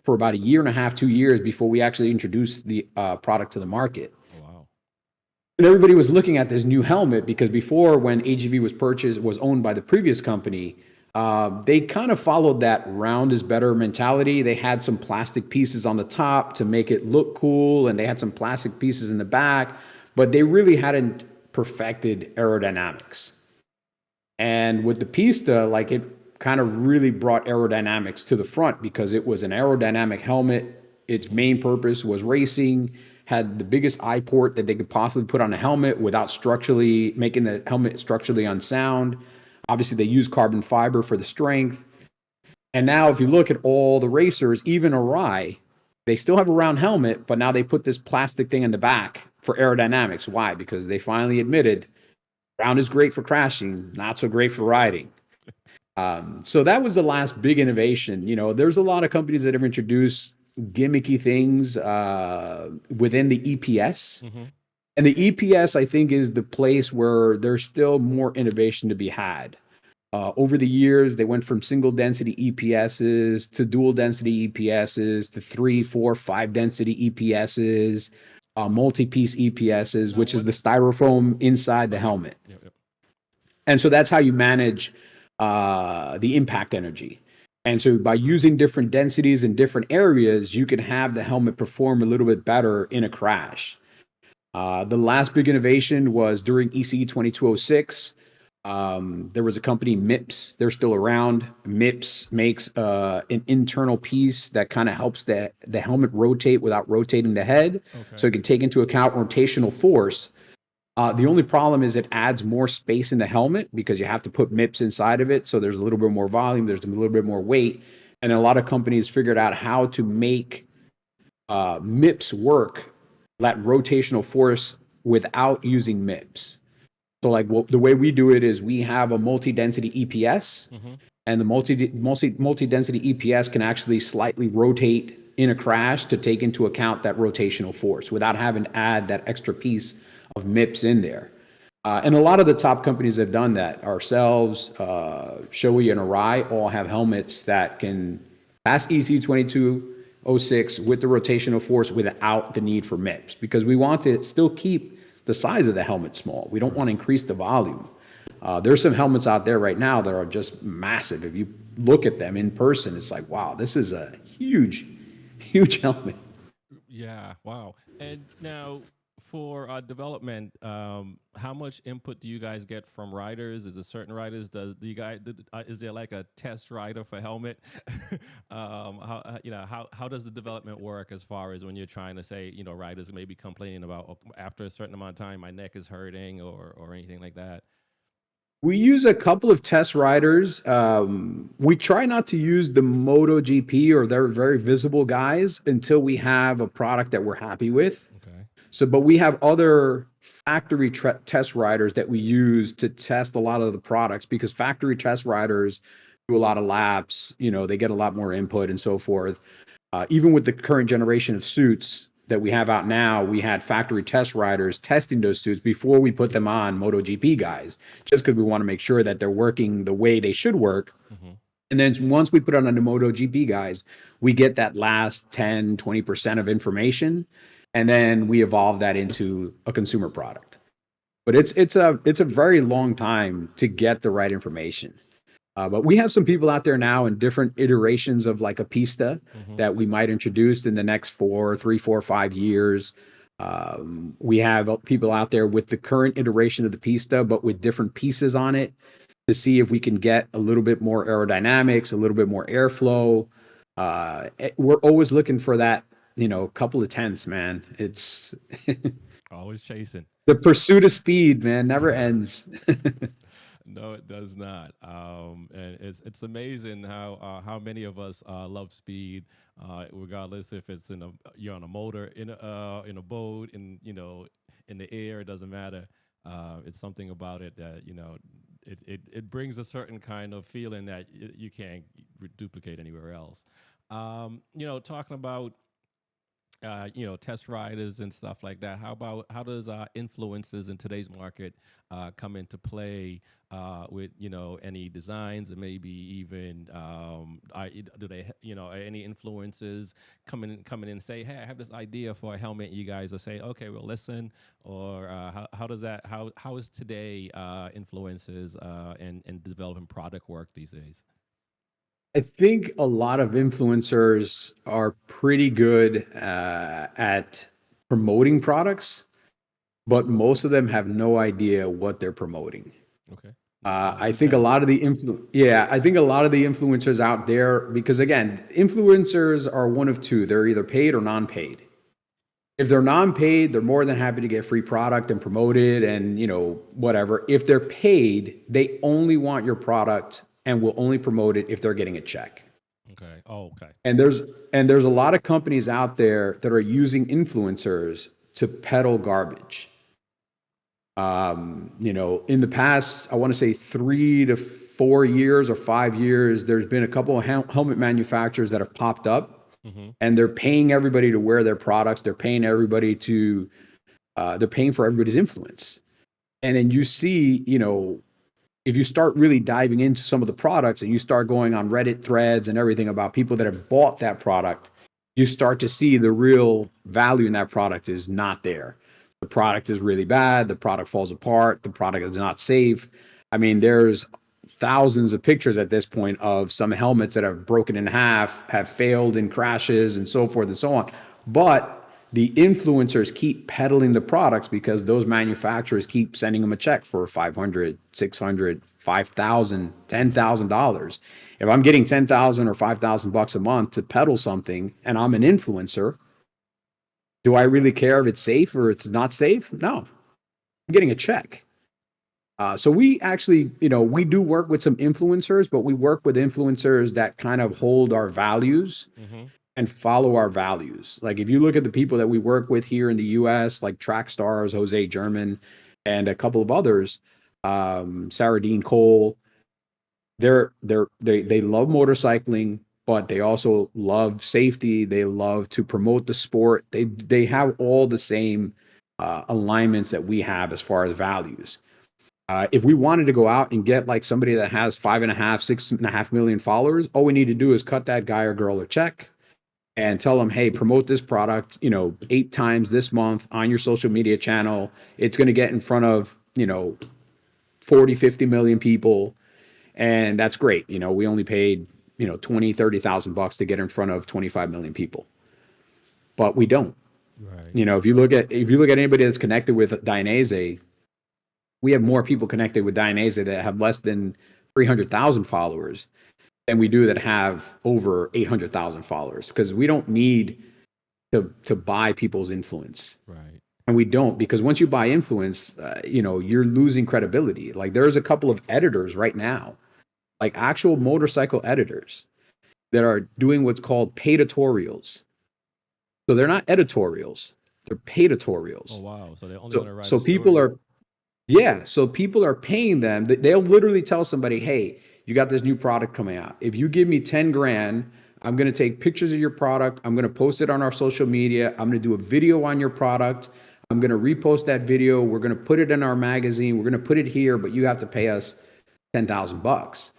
[SPEAKER 2] for about a year and a half, 2 years before we actually introduced the product to the market.
[SPEAKER 1] Oh, wow.
[SPEAKER 2] And everybody was looking at this new helmet, because before, when AGV was owned by the previous company, they kind of followed that round is better mentality. They had some plastic pieces on the top to make it look cool, and they had some plastic pieces in the back, but they really hadn't perfected aerodynamics. And with the Pista, like, it kind of really brought aerodynamics to the front, because it was an aerodynamic helmet. Its
[SPEAKER 1] Hmm.
[SPEAKER 2] main purpose was racing, had the biggest eye port that they could possibly put on a helmet without structurally making the helmet structurally unsound. Obviously, they use carbon fiber for the strength. And now, if you look at all the racers, even Arai, they still have a round helmet, but now they put this plastic thing in the back for aerodynamics. Why? Because they finally admitted round is great for crashing, not so great for riding. So that was the last big innovation. There's a lot of companies that have introduced gimmicky things within the EPS.
[SPEAKER 1] Hmm.
[SPEAKER 2] And the EPS, I think, is the place where there's still more innovation to be had. Over the years, they went from single density EPSs to dual density EPSs to three, four, five density EPSs, multi-piece EPSs,
[SPEAKER 1] Now,
[SPEAKER 2] which is the
[SPEAKER 1] what's
[SPEAKER 2] styrofoam inside the
[SPEAKER 1] oh, yep,
[SPEAKER 2] helmet.
[SPEAKER 1] yep, yep.
[SPEAKER 2] And so that's how you manage the impact energy. And so by using different densities in different areas, you can have the helmet perform a little bit better in a crash. The last big innovation was during ECE 2206. There was a company, MIPS. They're still around. MIPS makes an internal piece that kind of helps the helmet rotate without rotating the head. So
[SPEAKER 1] Okay.
[SPEAKER 2] it can take into account rotational force. The only problem is it adds more space in the helmet because you have to put MIPS inside of it. So there's a little bit more volume, there's a little bit more weight. And a lot of companies figured out how to make MIPS work, that rotational force, without using MIPS. So like the way we do it is we have a multi-density EPS,
[SPEAKER 1] Mm-hmm.
[SPEAKER 2] and the multi-density EPS can actually slightly rotate in a crash to take into account that rotational force without having to add that extra piece of MIPS in there. And a lot of the top companies have done that. Ourselves, Shoei and Arai all have helmets that can pass EC 2206 with the rotational force without the need for MIPS, because we want to still keep the size of the helmet small. We don't
[SPEAKER 1] Right.
[SPEAKER 2] want to increase the volume. There's some helmets out there right now that are just massive. If you look at them in person, it's like, wow, this is a huge, huge helmet.
[SPEAKER 1] Yeah. Wow. And now for development, how much input do you guys get from riders? Is it certain riders? Do you guys? Is there like a test rider for helmet? How does the development work as far as when you're trying to say, riders may be complaining about, "Oh, after a certain amount of time my neck is hurting or anything like that."
[SPEAKER 2] We use a couple of test riders. We try not to use the MotoGP or their very visible guys until we have a product that we're happy with.
[SPEAKER 1] Okay.
[SPEAKER 2] So, but we have other factory test riders that we use to test a lot of the products, because factory test riders do a lot of laps, they get a lot more input and so forth. Even with the current generation of suits that we have out now, we had factory test riders testing those suits before we put them on MotoGP guys, just because we want to make sure that they're working the way they should work.
[SPEAKER 1] Mm-hmm.
[SPEAKER 2] And then once we put it on the MotoGP guys, we get that last 10, 20% of information, and then we evolve that into a consumer product. But it's a very long time to get the right information. But we have some people out there now in different iterations of like a pista
[SPEAKER 1] Mm-hmm.
[SPEAKER 2] that we might introduce in the next 5 years. We have people out there with the current iteration of the pista, but with different pieces on it, to see if we can get a little bit more aerodynamics, a little bit more airflow. We're always looking for that, couple of tenths, man. It's
[SPEAKER 1] Always chasing.
[SPEAKER 2] the pursuit of speed, man, never ends.
[SPEAKER 1] No, it does not. And it's amazing how many of us love speed, regardless if it's you're on a motor, in a boat, in the air. It doesn't matter. It's something about it that it brings a certain kind of feeling that you can't duplicate anywhere else. Talking about test riders and stuff like that. How does influences in today's market come into play with any designs, and maybe even do they any influences coming in and say, hey, I have this idea for a helmet. You guys are saying, okay, well, listen. Or how does that how is today influences and developing product work these days?
[SPEAKER 2] I think a lot of influencers are pretty good at promoting products, but most of them have no idea what they're promoting.
[SPEAKER 1] Okay.
[SPEAKER 2] I think a
[SPEAKER 1] 100%.
[SPEAKER 2] lot of I think a lot of the influencers out there, because again, influencers are one of two. They're either paid or non-paid. If they're non-paid, they're more than happy to get free product and promote it and, whatever. If they're paid, they only want your product and will only promote it if they're getting a check.
[SPEAKER 1] Okay. Oh, okay.
[SPEAKER 2] And there's a lot of companies out there that are using influencers to peddle garbage. In the past, I want to say 3 to 4 years or 5 years, there's been a couple of helmet manufacturers that have popped up,
[SPEAKER 1] Mm-hmm.
[SPEAKER 2] and they're paying everybody to wear their products. They're paying everybody to They're paying for everybody's influence. And then you see, if you start really diving into some of the products and you start going on Reddit threads and everything about people that have bought that product, you start to see the real value in that product is not there. The product is really bad. The product falls apart. The product is not safe. I mean, there's thousands of pictures at this point of some helmets that have broken in half, have failed in crashes, and so forth and so on. But the influencers keep peddling the products because those manufacturers keep sending them a check for 500, 600, 5,000, $10,000. If I'm getting 10,000 or 5,000 bucks a month to peddle something and I'm an influencer, do I really care if it's safe or it's not safe? No, I'm getting a check. So we actually, we do work with some influencers, but we work with influencers that kind of hold our values
[SPEAKER 1] Mm-hmm.
[SPEAKER 2] and follow our values. Like if you look at the people that we work with here in the US, like track stars, Jose German, and a couple of others, Sarah Dean Cole, they love motorcycling, but they also love safety. They love to promote the sport. They have all the same alignments that we have as far as values. If we wanted to go out and get like somebody that has 5.5, 6.5 million followers, all we need to do is cut that guy or girl a check and tell them, hey, promote this product, 8 times this month on your social media channel. It's going to get in front of, 40, 50 million people. And that's great. We only paid, 20, 30,000 bucks to get in front of 25 million people, but we don't.
[SPEAKER 1] Right.
[SPEAKER 2] If you look at anybody that's connected with Dainese, we have more people connected with Dainese that have less than 300,000 followers than we do that have over 800,000 followers, because we don't need to buy people's influence.
[SPEAKER 1] Right.
[SPEAKER 2] And we don't, because once you buy influence, you're losing credibility. Like there's a couple of editors right now, like actual motorcycle editors, that are doing what's called paid tutorials. So they're not editorials, they're paid
[SPEAKER 1] Oh
[SPEAKER 2] tutorials.
[SPEAKER 1] wow. So they only want
[SPEAKER 2] So
[SPEAKER 1] to write a
[SPEAKER 2] so people
[SPEAKER 1] story.
[SPEAKER 2] are Yeah, so people are paying them. They'll literally tell somebody, "Hey, you got this new product coming out. If you give me 10 grand, I'm going to take pictures of your product. I'm going to post it on our social media. I'm going to do a video on your product. I'm going to repost that video. We're going to put it in our magazine. We're going to put it here, but you have to pay us 10,000 bucks.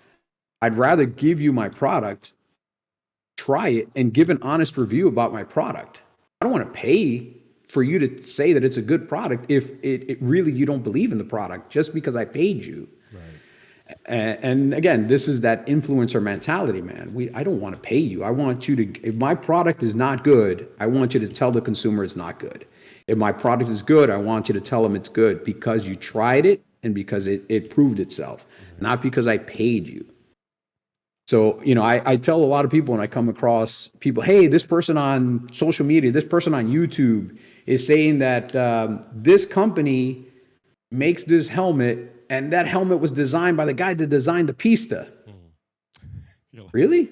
[SPEAKER 2] I'd rather give you my product, try it, and give an honest review about my product. I don't want to pay for you to say that it's a good product if it really you don't believe in the product just because I paid you.
[SPEAKER 1] Right.
[SPEAKER 2] And again, this is that influencer mentality, man. I don't want to pay you. I want you to, if my product is not good, I want you to tell the consumer it's not good. If my product is good, I want you to tell them it's good because you tried it and because it proved itself,
[SPEAKER 1] Right.
[SPEAKER 2] not because I paid you. So, I tell a lot of people when I come across people, hey, this person on social media, this person on YouTube is saying that this company makes this helmet, and that helmet was designed by the guy that designed the Pista.
[SPEAKER 1] Mm. You're like,
[SPEAKER 2] Really?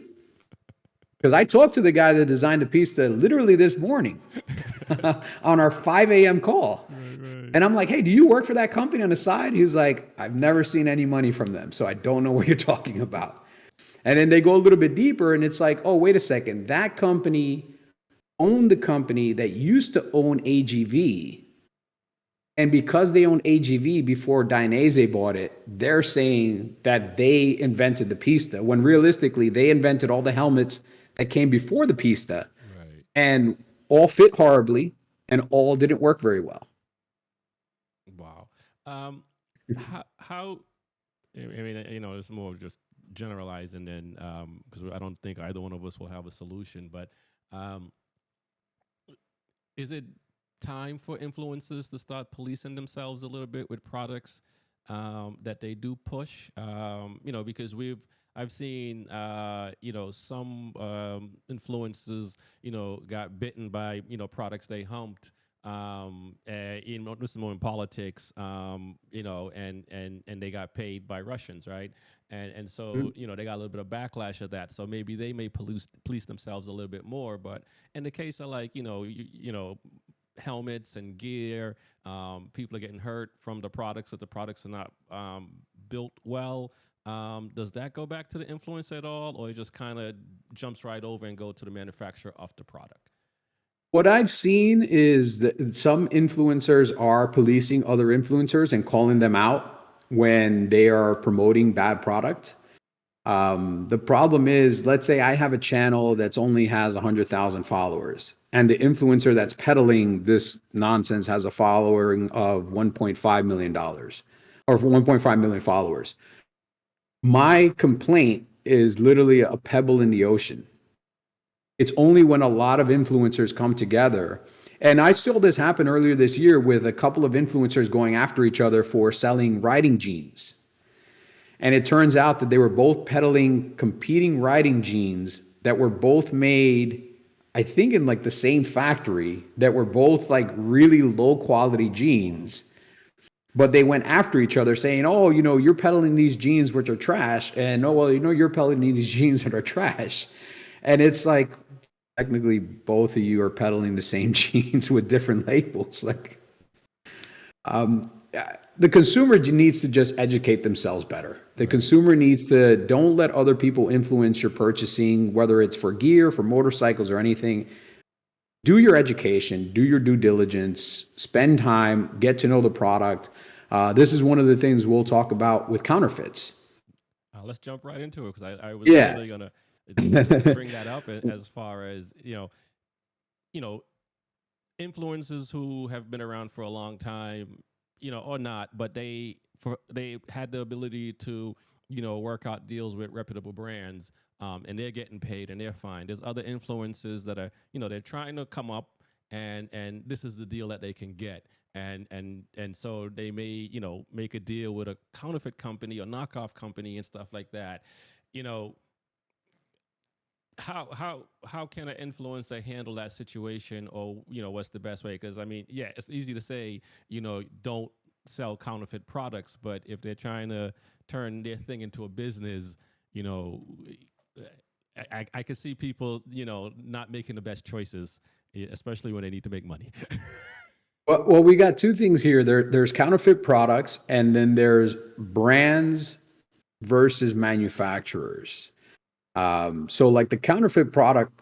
[SPEAKER 2] Because I talked to the guy that designed the Pista literally this morning on our 5 a.m. call.
[SPEAKER 1] right, right.
[SPEAKER 2] And I'm like, hey, do you work for that company on the side? He was like, I've never seen any money from them, so I don't know what you're talking about. And then they go a little bit deeper, and it's like, oh, wait a second. That company owned the company that used to own AGV. And because they own AGV before Dainese bought it, they're saying that they invented the Pista, when realistically, they invented all the helmets that came before the Pista,
[SPEAKER 1] Right.
[SPEAKER 2] and all fit horribly and all didn't work very well.
[SPEAKER 1] Wow. Um, how I mean, it's more of just generalizing, and because I don't think either one of us will have a solution. But um, is it time for influencers to start policing themselves a little bit with products that they do push? Because I've seen some influencers got bitten by products they humped. This is more in politics, and they got paid by Russians, right? And so they got a little bit of backlash of that. So maybe they may police themselves a little bit more. But in the case of like helmets and gear, people are getting hurt from the products if the products are not built well. Does that go back to the influencer at all, or it just kind of jumps right over and go to the manufacturer of the product?
[SPEAKER 2] What I've seen is that some influencers are policing other influencers and calling them out when they are promoting bad product. The problem is, let's say I have a channel that's only has 100,000 followers, and the influencer that's peddling this nonsense has a following of $1.5 million or 1.5 million followers. My complaint is literally a pebble in the ocean. It's only when a lot of influencers come together. And I saw this happen earlier this year with a couple of influencers going after each other for selling riding jeans. And it turns out that they were both peddling competing riding jeans that were both made, I think, in like the same factory, that were both like really low quality jeans. But they went after each other saying, oh, you're peddling these jeans which are trash. And oh, well, you're peddling these jeans that are trash. And it's like, technically both of you are peddling the same jeans with different labels. Like, um, the consumer needs to just educate themselves better. The consumer needs to don't let other people influence your purchasing, whether it's for gear, for motorcycles, or anything. Do your education, do your due diligence, spend time, get to know the product. This is one of the things we'll talk about with counterfeits.
[SPEAKER 1] Let's jump right into it because I was
[SPEAKER 2] Yeah.
[SPEAKER 1] literally gonna bring that up as far as you know, influencers who have been around for a long time, or not, but they had the ability to work out deals with reputable brands, and they're getting paid and they're fine. There's other influencers that are they're trying to come up, and this is the deal that they can get. And so they may make a deal with a counterfeit company or knockoff company and stuff like that. You know, how can an influencer handle that situation, or what's the best way? Because I mean, yeah, it's easy to say don't sell counterfeit products, but if they're trying to turn their thing into a business, you know I can see people not making the best choices, especially when they need to make money.
[SPEAKER 2] Well, we got two things here. There's counterfeit products, and then there's brands versus manufacturers. So like the counterfeit product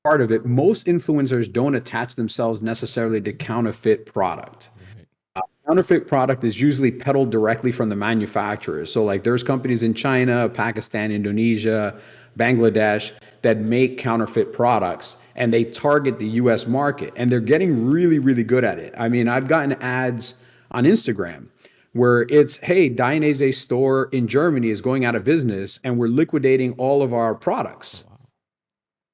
[SPEAKER 2] part of it, most influencers don't attach themselves necessarily to counterfeit product.
[SPEAKER 1] Right.
[SPEAKER 2] Counterfeit product is usually peddled directly from the manufacturers. So like there's companies in China, Pakistan, Indonesia, Bangladesh that make counterfeit products, and they target the US market, and they're getting really, really good at it. I mean, I've gotten ads on Instagram where it's, hey, Dainese store in Germany is going out of business and we're liquidating all of our
[SPEAKER 1] Oh
[SPEAKER 2] products.
[SPEAKER 1] wow.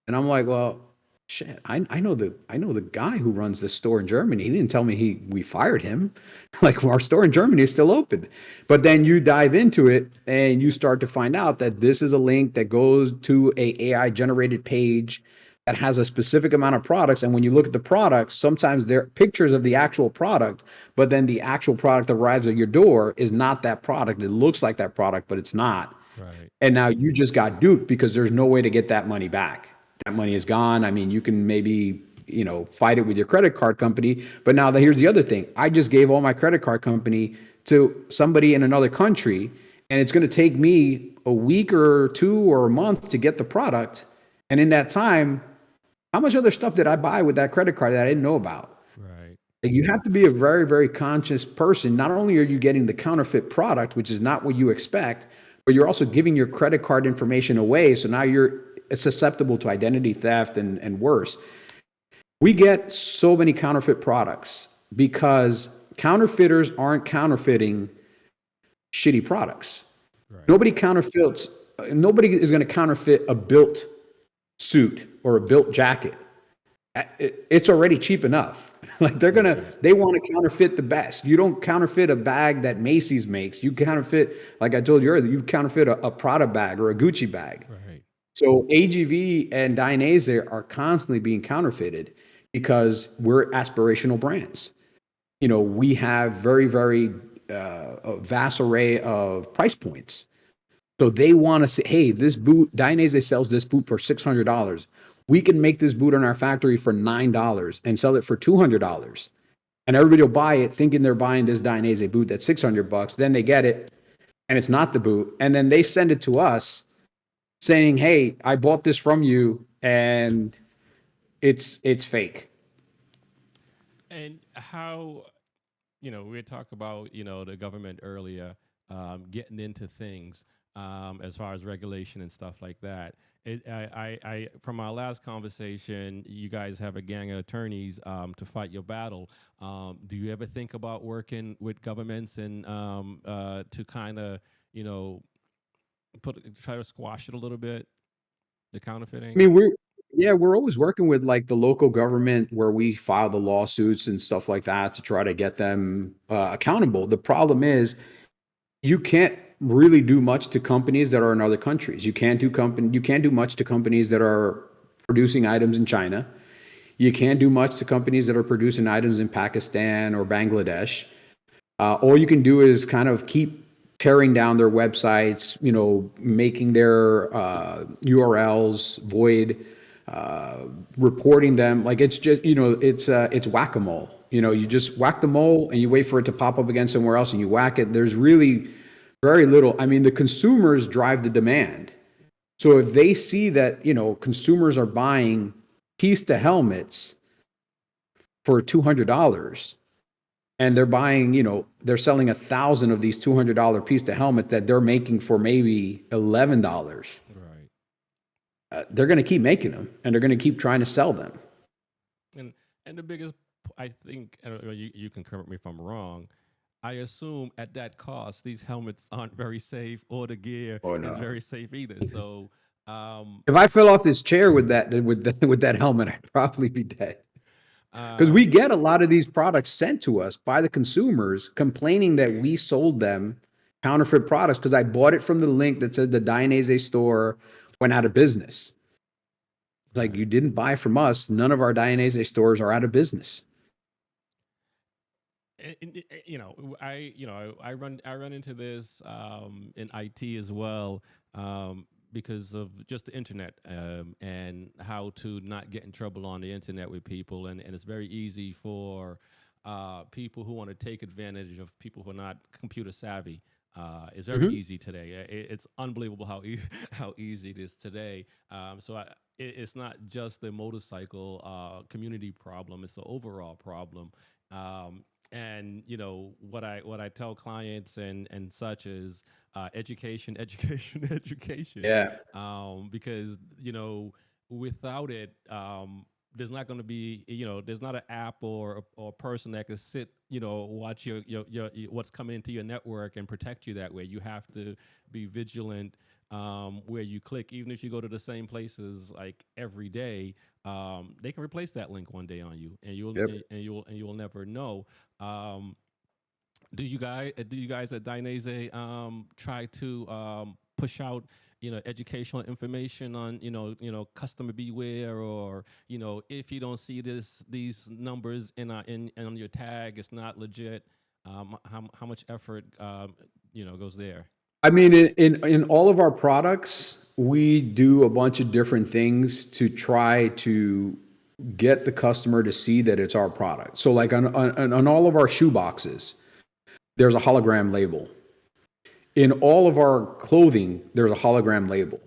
[SPEAKER 2] And I'm like, well, shit, I know the guy who runs this store in Germany. He didn't tell me we fired him. Like our store in Germany is still open. But then you dive into it and you start to find out that this is a link that goes to a AI generated page that has a specific amount of products. And when you look at the products, sometimes they're pictures of the actual product, but then the actual product arrives at your door is not that product. It looks like that product, but it's not.
[SPEAKER 1] Right.
[SPEAKER 2] And now you just got duped because there's no way to get that money back. That money is gone. I mean, you can maybe, fight it with your credit card company. But now here's the other thing. I just gave all my credit card company to somebody in another country, and it's going to take me a week or two or a month to get the product. And in that time, how much other stuff did I buy with that credit card that I didn't know about?
[SPEAKER 1] Right.
[SPEAKER 2] Like, you have to be a very, very conscious person. Not only are you getting the counterfeit product, which is not what you expect, but you're also giving your credit card information away. So now you're susceptible to identity theft and worse. We get so many counterfeit products because counterfeiters aren't counterfeiting shitty products.
[SPEAKER 1] Right.
[SPEAKER 2] Nobody counterfeits, nobody is going to counterfeit a built suit or a built jacket. It's already cheap enough. Like
[SPEAKER 1] Right.
[SPEAKER 2] they want to counterfeit the best. You don't counterfeit a bag that Macy's makes. You counterfeit, like I told you earlier, you counterfeit a Prada bag or a Gucci bag.
[SPEAKER 1] Right.
[SPEAKER 2] So AGV and Dainese are constantly being counterfeited because we're aspirational brands. We have very, very a vast array of price points. So they want to say, hey, this boot, Dainese sells this boot for $600. We can make this boot in our factory for $9 and sell it for $200. And everybody will buy it thinking they're buying this Dainese boot that's $600. Then they get it and it's not the boot. And then they send it to us saying, hey, I bought this from you and it's fake.
[SPEAKER 1] And how, we talked about, the government earlier, getting into things, as far as regulation and stuff like that. From our last conversation, you guys have a gang of attorneys, to fight your battle. Do you ever think about working with governments and, to kind of, you know, try to squash it a little bit, the
[SPEAKER 2] I
[SPEAKER 1] counterfeiting?
[SPEAKER 2] mean, we're always working with like the local government where we file the lawsuits and stuff like that to try to get them accountable. The problem is you can't really do much to companies that are in other countries. You can't do much to companies that are producing items in China. You can't do much to companies that are producing items in Pakistan or Bangladesh. All you can do is kind of keep tearing down their websites, making their URLs void, reporting them. Like it's just, it's whack-a-mole. You just whack the mole and you wait for it to pop up again somewhere else and you whack it. There's really very little. I mean, the consumers drive the demand. So if they see that, consumers are buying piece to helmets for $200, and they're buying, they're selling 1,000 of these $200 piece to helmet that they're making for maybe $11.
[SPEAKER 1] Right.
[SPEAKER 2] They're going to keep making them, and they're going to keep trying to sell them.
[SPEAKER 1] And the biggest, I think, you can correct me if I'm wrong. I assume at that cost, these helmets aren't very safe, or the gear
[SPEAKER 2] Oh
[SPEAKER 1] is
[SPEAKER 2] no!
[SPEAKER 1] very safe either. So,
[SPEAKER 2] If I fell off this chair with that helmet, I'd probably be dead. Because we
[SPEAKER 1] um,
[SPEAKER 2] get a lot of these products sent to us by the consumers complaining that we sold them counterfeit products because I bought it from the link that said the Dainese store went out of business. It's like you
[SPEAKER 1] right.
[SPEAKER 2] didn't buy from us. None of our Dainese stores are out of business.
[SPEAKER 1] I run into this, in IT as well, because of just the internet, and how to not get in trouble on the internet with people, and it's very easy for, people who want to take advantage of people who are not computer savvy. It's very
[SPEAKER 2] Hmm.
[SPEAKER 1] easy today. It's unbelievable how how easy it is today. It's not just the motorcycle, community problem; it's an overall problem. Um, and what I tell clients and such is, education, education, education,
[SPEAKER 2] Yeah.
[SPEAKER 1] because without it, there's not going to be, there's not an app or a person that can sit, watch your what's coming into your network and protect you that way. You have to be vigilant, where you click. Even if you go to the same places like every day, they can replace that link one day on you, and
[SPEAKER 2] Yep.
[SPEAKER 1] you'll never know. um, do you guys at Dainese, try to, push out, educational information on, customer beware, or, if you don't see these numbers in on your tag, it's not legit. How much effort, goes there?
[SPEAKER 2] I mean, in all of our products, we do a bunch of different things to try to get the customer to see that it's our product. So, like on all of our shoe boxes, there's a hologram label. In all of our clothing, there's a hologram label.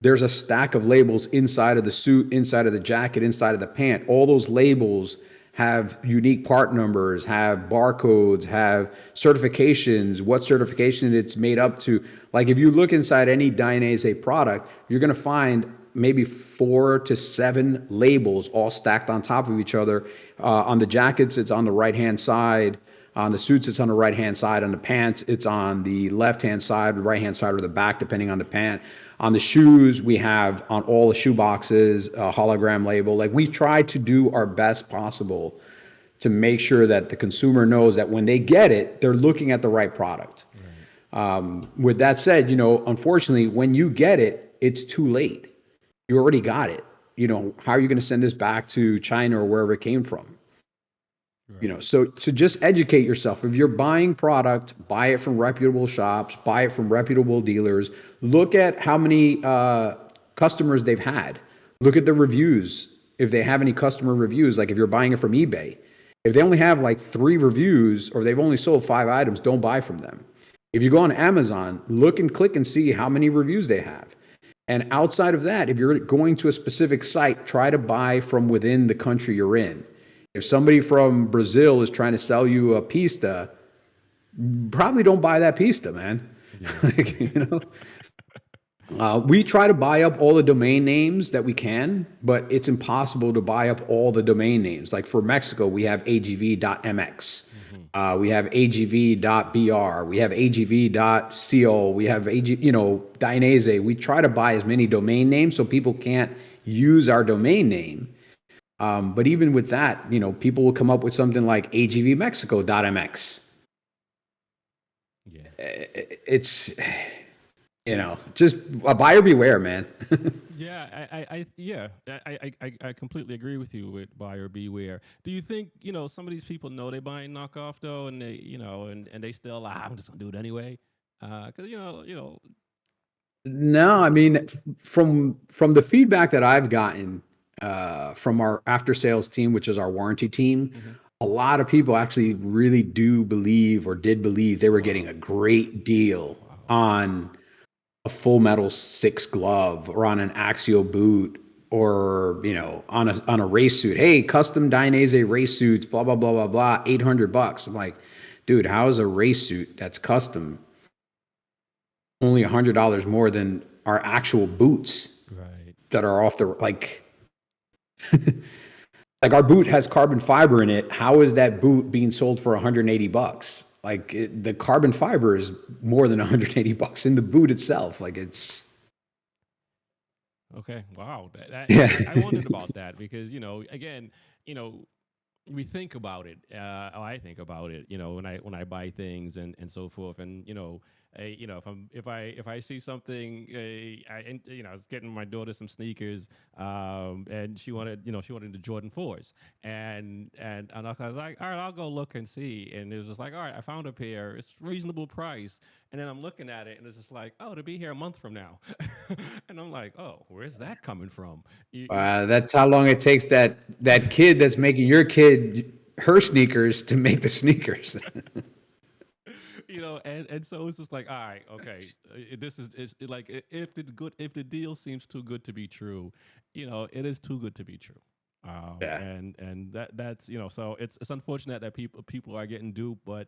[SPEAKER 2] There's a stack of labels inside of the suit, inside of the jacket, inside of the pant. All those labels have unique part numbers, have barcodes, have certifications, what certification it's made up to. Like if you look inside any Dainese product, you're going to find maybe 4 to 7 labels all stacked on top of each other. On the jackets, it's on the right hand side. On the suits, it's on the right hand side. On the pants, it's on the left hand side, the right hand side, or the back, depending on the pant. On the shoes, we have on all the shoe boxes a hologram label. Like we try to do our best possible to make sure that the consumer knows that when they get it, they're looking at the right product.
[SPEAKER 1] Right.
[SPEAKER 2] With that said, unfortunately, when you get it, it's too late. You already got it. How are you going to send this back to China or wherever it came from?
[SPEAKER 1] Right.
[SPEAKER 2] So just educate yourself. If you're buying product, buy it from reputable shops, buy it from reputable dealers. Look at how many customers they've had. Look at the reviews. If they have any customer reviews, like if you're buying it from eBay, if they only have like 3 reviews or they've only sold 5 items, don't buy from them. If you go on Amazon, look and click and see how many reviews they have. And outside of that, if you're going to a specific site, try to buy from within the country you're in. If somebody from Brazil is trying to sell you a pista, probably don't buy that pista, man.
[SPEAKER 1] Yeah.
[SPEAKER 2] Like, we try to buy up all the domain names that we can, but it's impossible to buy up all the domain names. Like for Mexico, we have agv.mx.
[SPEAKER 1] Hmm.
[SPEAKER 2] We have agv.br. We have agv.co. We have Dainese. We try to buy as many domain names so people can't use our domain name. But even with that, people will come up with something like agvmexico.mx.
[SPEAKER 1] Yeah.
[SPEAKER 2] It's, just a buyer beware, man.
[SPEAKER 1] Yeah, I completely agree with you with buyer beware. Do you think some of these people know they're buying knockoff though, and they and they still I'm just gonna do it anyway, because
[SPEAKER 2] No, I mean, from the feedback that I've gotten from our after sales team, which is our warranty team,
[SPEAKER 1] hmm.
[SPEAKER 2] a lot of people actually really do believe or did believe they were getting
[SPEAKER 1] Wow,
[SPEAKER 2] a great deal
[SPEAKER 1] wow,
[SPEAKER 2] on a Full Metal 6 glove or on an Axial boot or on a race suit. Hey, custom Dainese race suits, blah blah blah blah blah, $800. I'm like, dude, how is a race suit that's custom only $100 more than our actual boots
[SPEAKER 1] right.
[SPEAKER 2] that are off the like our boot has carbon fiber in it. How is that boot being sold for $180? Like the carbon fiber is more than $180 in the boot itself. Like it's
[SPEAKER 1] Okay, wow.
[SPEAKER 2] yeah.
[SPEAKER 1] I wondered about that because again, you know, we think about it. Or I think about it. When I buy things and so forth, and if I see something, I was getting my daughter some sneakers, and she wanted the Jordan 4s, and I was like, all right, I'll go look and see, and it was just like, all right, I found a pair, it's reasonable price, and then I'm looking at it, and it's just like, oh, to be here a month from now, and I'm like, oh, where's that coming from?
[SPEAKER 2] That's how long it takes that kid that's making your kid her sneakers to make the sneakers.
[SPEAKER 1] And so it's just like, all right, okay, this is like if the deal seems too good to be true, it is too good to be true.
[SPEAKER 2] Yeah,
[SPEAKER 1] And that's so it's unfortunate that people are getting duped, but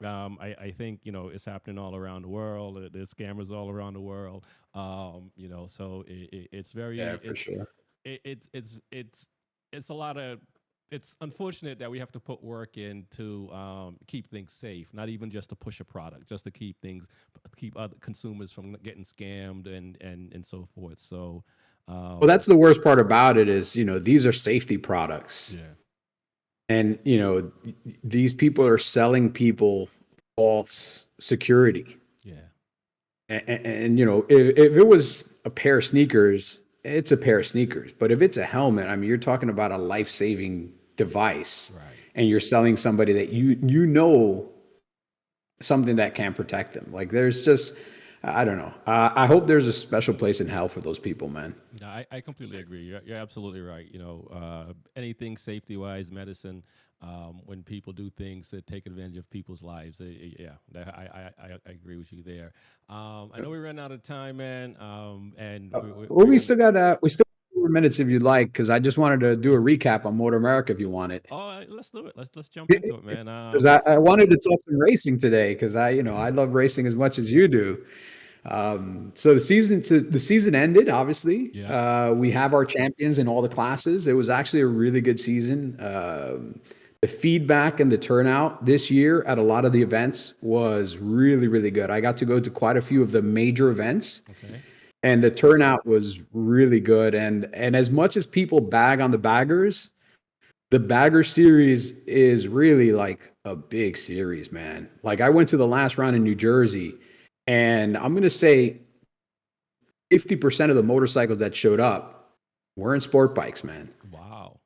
[SPEAKER 1] I think it's happening all around the world. There's scammers all around the world. So it's
[SPEAKER 2] yeah,
[SPEAKER 1] very
[SPEAKER 2] for sure.
[SPEAKER 1] it's a lot of it's unfortunate that we have to put work in to keep things safe, not even just to push a product, just to keep other consumers from getting scammed and so forth. So,
[SPEAKER 2] Well,
[SPEAKER 1] um,
[SPEAKER 2] that's the worst part about it is, these are safety products.
[SPEAKER 1] yeah,
[SPEAKER 2] And, these people are selling people false security.
[SPEAKER 1] yeah,
[SPEAKER 2] And if it was a pair of sneakers, it's a pair of sneakers. But if it's a helmet, I mean, you're talking about a life-saving device,
[SPEAKER 1] right.
[SPEAKER 2] and you're selling somebody that something that can protect them. Like there's just, I don't know. I hope there's a special place in hell for those people, man.
[SPEAKER 1] No, I completely agree. You're absolutely right. Anything safety wise, medicine, when people do things that take advantage of people's lives, yeah, I agree with you there. I know we ran out of time, man, and
[SPEAKER 2] Well,
[SPEAKER 1] we're gonna.
[SPEAKER 2] we still have 4 minutes if you'd like, because I just wanted to do a recap on MotoAmerica if you want it.
[SPEAKER 1] Oh, let's do it. Let's jump into it, man.
[SPEAKER 2] Because I wanted to talk some racing today, because I love racing as much as you do. So the season ended. Obviously,
[SPEAKER 1] Yeah.
[SPEAKER 2] we have our champions in all the classes. It was actually a really good season. The feedback and the turnout this year at a lot of the events was really, really good. I got to go to quite a few of the major events,
[SPEAKER 1] Okay.
[SPEAKER 2] and the turnout was really good. And as much as people bag on the baggers, the bagger series is really like a big series, man. Like I went to the last round in New Jersey, and I'm gonna say 50% of the motorcycles that showed up were in sport bikes, man.
[SPEAKER 1] Wow.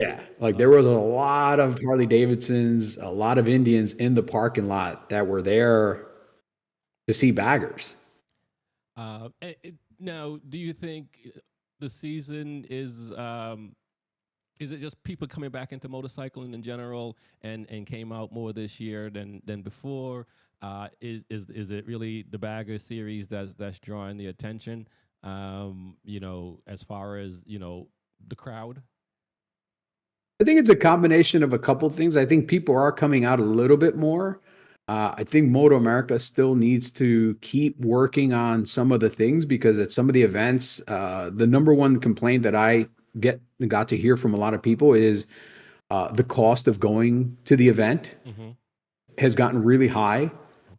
[SPEAKER 2] Yeah, like
[SPEAKER 1] Uh,
[SPEAKER 2] there was a lot of Harley Davidsons, a lot of Indians in the parking lot that were there to see baggers.
[SPEAKER 1] Now, do you think the season is it just people coming back into motorcycling in general and came out more this year than before? Is it really the Bagger series that's drawing the attention? As far as the crowd.
[SPEAKER 2] I think it's a combination of a couple things. I think people are coming out a little bit more. I think MotoAmerica still needs to keep working on some of the things because at some of the events, the number one complaint that I got to hear from a lot of people is the cost of going to the event
[SPEAKER 1] Hmm.
[SPEAKER 2] has gotten really high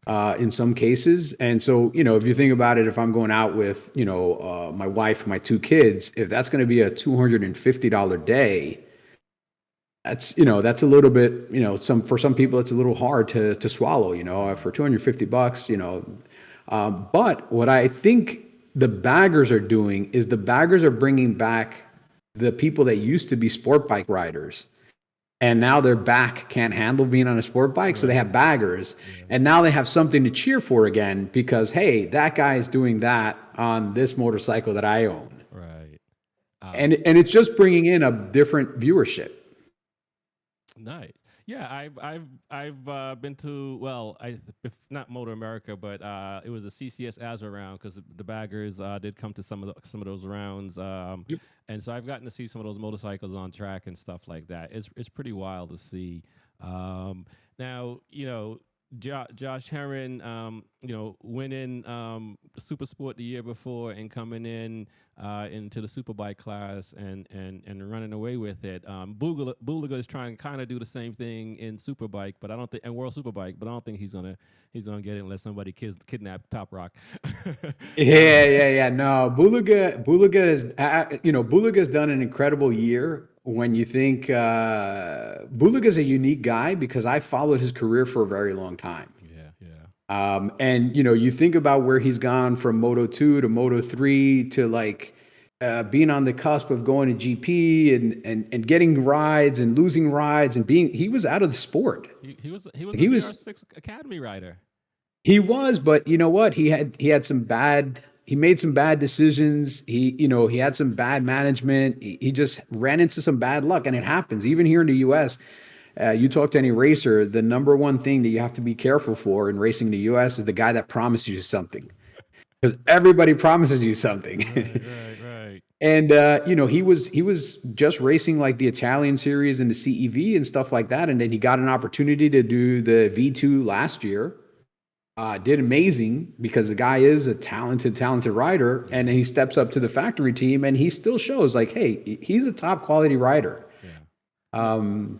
[SPEAKER 1] Okay.
[SPEAKER 2] in some cases. And so, if you think about it, if I'm going out with, my wife, my two kids, if that's going to be a $250 day, that's a little bit, for some people, it's a little hard to swallow, for 250 bucks, but what I think the baggers are doing is the baggers are bringing back the people that used to be sport bike riders and now their back can't handle being on a sport bike, so they
[SPEAKER 1] Right.
[SPEAKER 2] have baggers,
[SPEAKER 1] Yeah.
[SPEAKER 2] and now they have something to cheer for again because hey, that guy is doing that on this motorcycle that I own,
[SPEAKER 1] Right.
[SPEAKER 2] and it's just bringing in a different viewership.
[SPEAKER 1] Nice. Yeah, I've been to, well, if not Motor America, but it was a CCS as round because the baggers did come to some of those rounds,
[SPEAKER 2] Yep.
[SPEAKER 1] and so I've gotten to see some of those motorcycles on track and stuff like that. It's pretty wild to see. Now Josh Herron, winning Super Sport the year before and coming in into the Superbike class and running away with it. Bulaga is trying to kind of do the same thing in Superbike, but I don't think, and World Superbike, but I don't think he's gonna get it unless somebody kidnap Top Rock. uh,
[SPEAKER 2] Yeah. No, Bulaga's done an incredible year. When you think Bulaga's a unique guy because I followed his career for a very long time.
[SPEAKER 1] yeah, yeah,
[SPEAKER 2] And you think about where he's gone from Moto 2 to Moto 3 to like being on the cusp of going to GP and getting rides and losing rides and he was out of the sport.
[SPEAKER 1] he was a
[SPEAKER 2] He was
[SPEAKER 1] VR6 Academy rider.
[SPEAKER 2] he was, but you know what? He made some bad decisions. He had some bad management. He just ran into some bad luck, and it happens. Even here in the US, you talk to any racer, the number one thing that you have to be careful for in racing in the US is the guy that promises you something. Because everybody promises you something.
[SPEAKER 1] Right, right, right.
[SPEAKER 2] And he was just racing like the Italian series and the CEV and stuff like that. And then he got an opportunity to do the V2 last year. Did amazing because the guy is a talented rider,
[SPEAKER 1] Yeah,
[SPEAKER 2] and then he steps up to the factory team, and he still shows like, hey, he's a top quality rider.
[SPEAKER 1] yeah. No,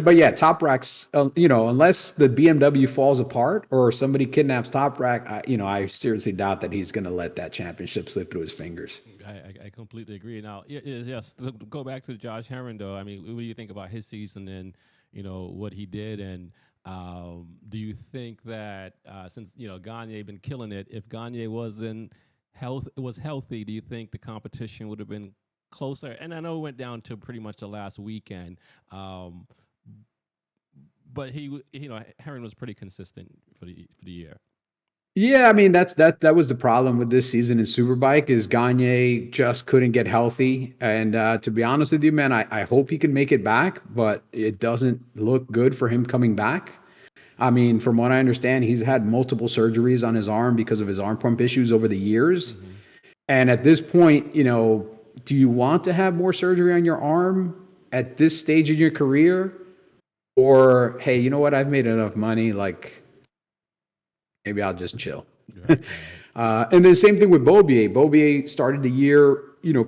[SPEAKER 2] But yeah, Top Rack's, unless the BMW falls apart or somebody kidnaps Top Rack, I seriously doubt that he's going to let that championship slip through his fingers.
[SPEAKER 1] I completely agree. Now, yes, to go back to Josh Herron, though. I mean, what do you think about his season and what he did? And do you think that since Gagne been killing it, if Gagne was healthy, do you think the competition would have been closer? And I know it went down to pretty much the last weekend, um, but Herron was pretty consistent for the year.
[SPEAKER 2] Yeah, I mean that was the problem with this season in Superbike is Gagne just couldn't get healthy. And to be honest with you, man, I hope he can make it back, but it doesn't look good for him coming back. I mean, from what I understand, he's had multiple surgeries on his arm because of his arm pump issues over the years.
[SPEAKER 1] Hmm.
[SPEAKER 2] And at this point, do you want to have more surgery on your arm at this stage in your career? Or, hey, you know what? I've made enough money. Like, maybe I'll just chill.
[SPEAKER 1] Right, right.
[SPEAKER 2] And then same thing with Bobier. Bobier started the year,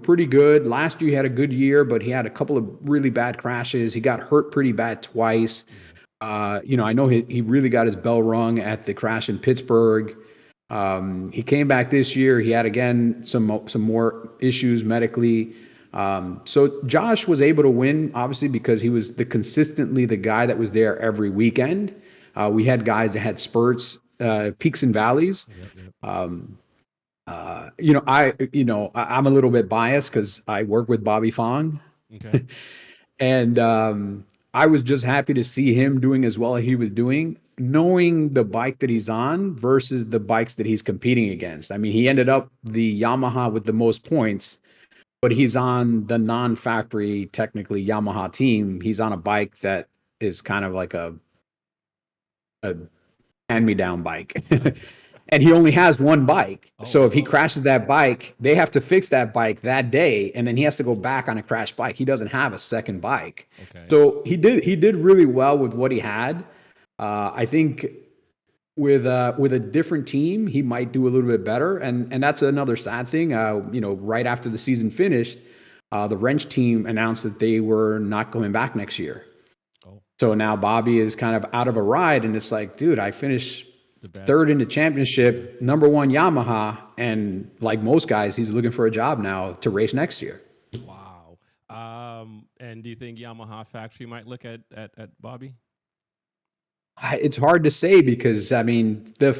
[SPEAKER 2] pretty good. Last year he had a good year, but he had a couple of really bad crashes. He got hurt pretty bad twice.
[SPEAKER 1] Yeah.
[SPEAKER 2] I know he really got his bell rung at the crash in Pittsburgh. He came back this year. He had again some more issues medically. So Josh was able to win, obviously, because he was consistently the guy that was there every weekend. We had guys that had spurts, peaks and valleys.
[SPEAKER 1] Yep, yep.
[SPEAKER 2] I'm a little bit biased because I work with Bobby Fong,
[SPEAKER 1] Okay.
[SPEAKER 2] and I was just happy to see him doing as well as he was doing, knowing the bike that he's on versus the bikes that he's competing against. I mean, he ended up the Yamaha with the most points, but he's on the non-factory, technically Yamaha team. He's on a bike that is kind of like a hand-me-down bike. and he only has one bike.
[SPEAKER 1] Oh,
[SPEAKER 2] So if he
[SPEAKER 1] whoa.
[SPEAKER 2] crashes that bike, they have to fix that bike that day, and then he has to go back on a crashed bike. He doesn't have a second bike.
[SPEAKER 1] Okay.
[SPEAKER 2] So he did really well with what he had. I think with a different team, he might do a little bit better, and that's another sad thing. Right after the season finished, the wrench team announced that they were not coming back next year.
[SPEAKER 1] Oh,
[SPEAKER 2] So now Bobby is kind of out of a ride, and it's like, dude, I finished
[SPEAKER 1] the best.
[SPEAKER 2] third in the
[SPEAKER 1] Yeah.
[SPEAKER 2] championship, number one Yamaha, and like most guys, he's looking for a job now to race next year.
[SPEAKER 1] Wow. And do you think Yamaha factory might look at Bobby?
[SPEAKER 2] It's hard to say because I mean the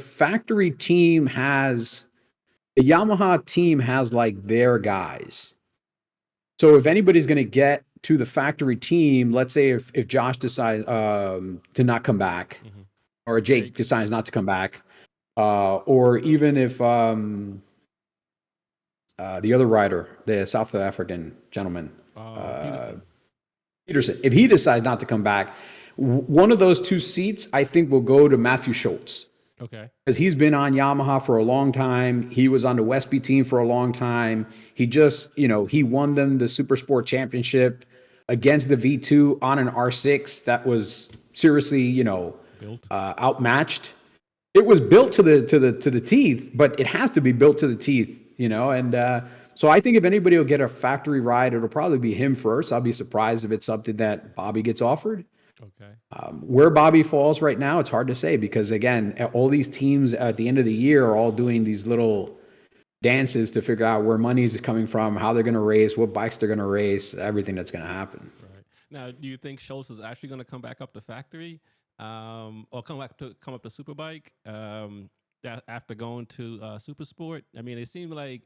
[SPEAKER 2] Yamaha team has like their guys. So if anybody's going to get to the factory team, let's say if Josh decides to not come back,
[SPEAKER 1] Hmm.
[SPEAKER 2] or Jake
[SPEAKER 1] Jake.
[SPEAKER 2] decides not to come back, or even if the other rider, the South African gentleman, uh,
[SPEAKER 1] Peterson.
[SPEAKER 2] Peterson, if he decides not to come back, one of those two seats I think will go to Matthew Schultz
[SPEAKER 1] Okay.
[SPEAKER 2] because he's been on Yamaha for a long time. He was on the Westby team for a long time. He just, he won them the Super Sport Championship against the V2 on an R6 that was seriously,
[SPEAKER 1] Built.
[SPEAKER 2] outmatched. It was built to the teeth, but it has to be built to the teeth, and so I think if anybody will get a factory ride, it'll probably be him first. I'll be surprised if it's something that Bobby gets offered.
[SPEAKER 1] Okay.
[SPEAKER 2] Where Bobby falls right now, it's hard to say because again, all these teams at the end of the year are all doing these little dances to figure out where money is coming from, how they're going to race, what bikes they're going to race, everything that's going to happen.
[SPEAKER 1] Right. Now, do you think Schultz is actually going to come back up to factory, or come up to Superbike, after going to Super Sport? I mean, it seemed like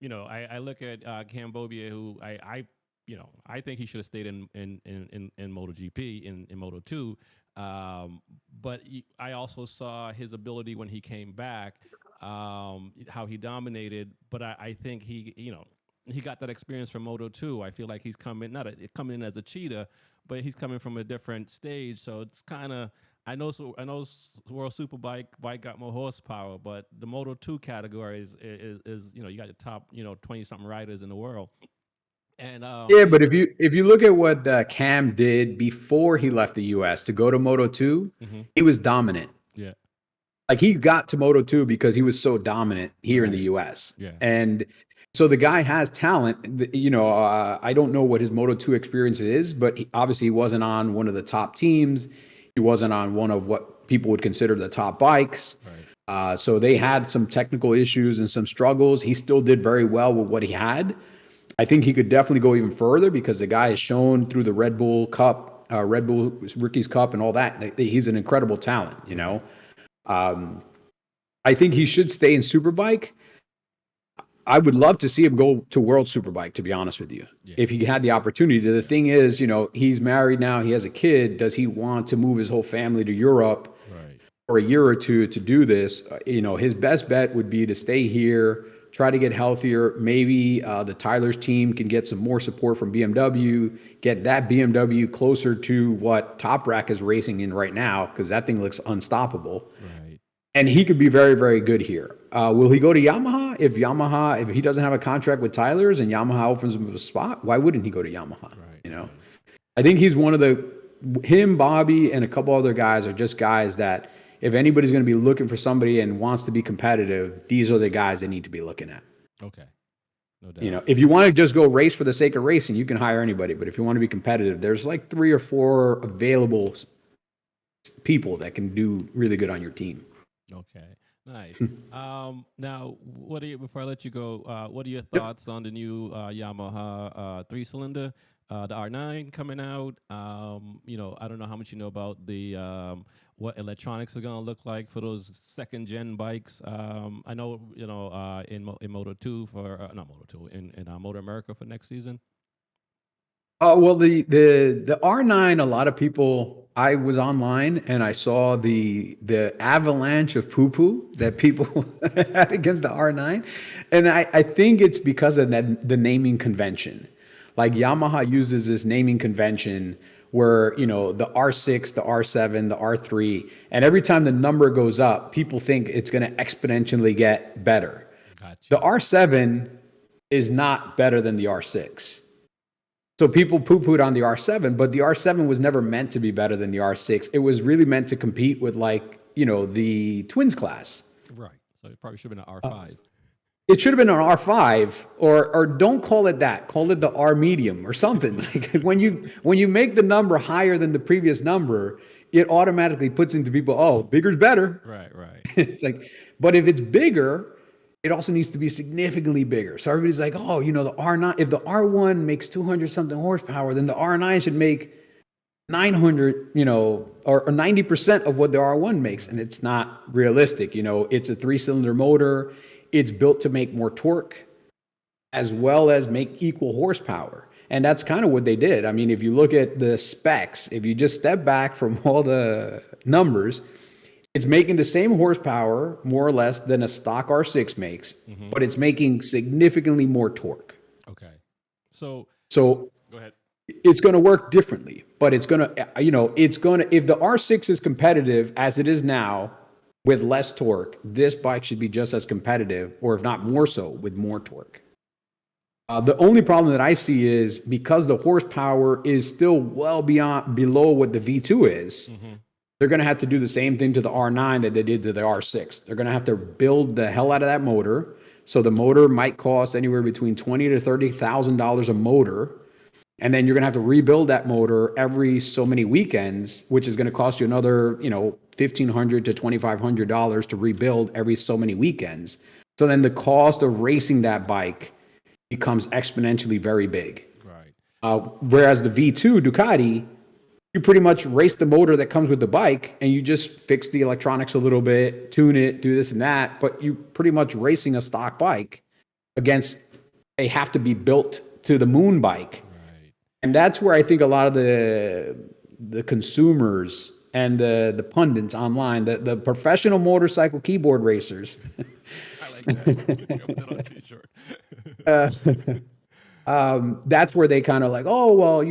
[SPEAKER 1] I look at Cambodia, who I think he should have stayed in MotoGP in Moto Two, but I also saw his ability when he came back, how he dominated. But I think he got that experience from Moto 2. I feel like he's coming in as a cheetah, but he's coming from a different stage. So it's kind of I know World Superbike bike got more horsepower, but the Moto 2 category is you got the top 20 something riders in the world, and
[SPEAKER 2] Yeah, but if you look at what Cam did before he left the US to go to Moto 2,
[SPEAKER 1] mm-hmm.
[SPEAKER 2] he was dominant.
[SPEAKER 1] Yeah,
[SPEAKER 2] Like he got to Moto 2 because he was so dominant here in the
[SPEAKER 1] right,
[SPEAKER 2] US.
[SPEAKER 1] yeah,
[SPEAKER 2] And so the guy has talent. I don't know what his Moto 2 experience is, but obviously he wasn't on one of the top teams. He wasn't on one of what people would consider the top bikes.
[SPEAKER 1] right,
[SPEAKER 2] So they had some technical issues and some struggles. He still did very well with what he had. I think he could definitely go even further because the guy has shown through the Red Bull Cup, Red Bull Rookies Cup, and all that he's an incredible talent.
[SPEAKER 1] right,
[SPEAKER 2] I think he should stay in Superbike. I would love to see him go to World Superbike, to be honest with you,
[SPEAKER 1] yeah,
[SPEAKER 2] if he had the opportunity. The thing is, he's married now, he has a kid. Does he want to move his whole family to Europe
[SPEAKER 1] right,
[SPEAKER 2] for a year or two to do this? His best bet would be to stay here, try to get healthier. Maybe the Tyler's team can get some more support from BMW, get that BMW closer to what Top Rack is racing in right now, because that thing looks unstoppable.
[SPEAKER 1] right.
[SPEAKER 2] And he could be very, very good here. Will he go to Yamaha? If he doesn't have a contract with Tyler's and Yamaha opens him a spot, why wouldn't he go to Yamaha?
[SPEAKER 1] Right,
[SPEAKER 2] You know,
[SPEAKER 1] right.
[SPEAKER 2] I think he's him, Bobby, and a couple other guys are just guys that if anybody's going to be looking for somebody and wants to be competitive, these are the guys they need to be looking at.
[SPEAKER 1] Okay, no doubt.
[SPEAKER 2] If you want to just go race for the sake of racing, you can hire anybody. But if you want to be competitive, there's like 3 or 4 available people that can do really good on your team.
[SPEAKER 1] Okay, nice. Now, before I let you go, what are your thoughts on the new Yamaha 3-cylinder, the R9 coming out? I don't know how much you know about the what electronics are going to look like for those second gen bikes. I know in Moto 2 for not Moto 2 in MotoAmerica for next season.
[SPEAKER 2] Oh, well, the R9, a lot of people, I was online and I saw the avalanche of poo-poo that people had against the R9. And I think it's because of the naming convention. like Yamaha uses this naming convention where, the R6, the R7, the R3, and every time the number goes up, people think it's going to exponentially get better.
[SPEAKER 1] Got
[SPEAKER 2] The
[SPEAKER 1] you.
[SPEAKER 2] R7 is not better than the R6. So people poo-pooed on the R7, but the R7 was never meant to be better than the R6. It was really meant to compete with, like, the twins class.
[SPEAKER 1] Right. So it probably should have been an R5.
[SPEAKER 2] It should have been an R5, or don't call it that. Call it the R medium or something. Like when you make the number higher than the previous number, it automatically puts into people, oh, bigger's better.
[SPEAKER 1] Right, right.
[SPEAKER 2] It's like, but if it's bigger, it also needs to be significantly bigger. So everybody's like, oh, the R9, if the R1 makes 200 something horsepower, then the R9 should make 900, or 90% of what the R1 makes. And it's not realistic. It's a 3-cylinder motor. It's built to make more torque as well as make equal horsepower. And that's kind of what they did. I mean, if you look at the specs, if you just step back from all the numbers, it's making the same horsepower, more or less, than a stock R6 makes, but it's making significantly more torque.
[SPEAKER 1] Okay. So
[SPEAKER 2] So
[SPEAKER 1] go ahead.
[SPEAKER 2] it's going to work differently, but if the R6 is competitive as it is now with less torque, this bike should be just as competitive, or if not more so, with more torque. The only problem that I see is because the horsepower is still below what the V2 is, they're going to have to do the same thing to the R9 that they did to the R6. They're going to have to build the hell out of that motor. So the motor might cost anywhere between $20,000 to $30,000 a motor. And then you're going to have to rebuild that motor every so many weekends, which is going to cost you another, $1,500 to $2,500 to rebuild every so many weekends. So then the cost of racing that bike becomes exponentially very big.
[SPEAKER 1] Right.
[SPEAKER 2] Whereas the V2 Ducati, you pretty much race the motor that comes with the bike, and you just fix the electronics a little bit, tune it, do this and that. But you pretty much racing a stock bike against a have to be built to the moon bike. And that's where I think a lot of the consumers and the pundits online, the professional motorcycle keyboard racers.
[SPEAKER 1] I like that. Put that on a t-shirt.
[SPEAKER 2] That's where they kind of like, oh, well,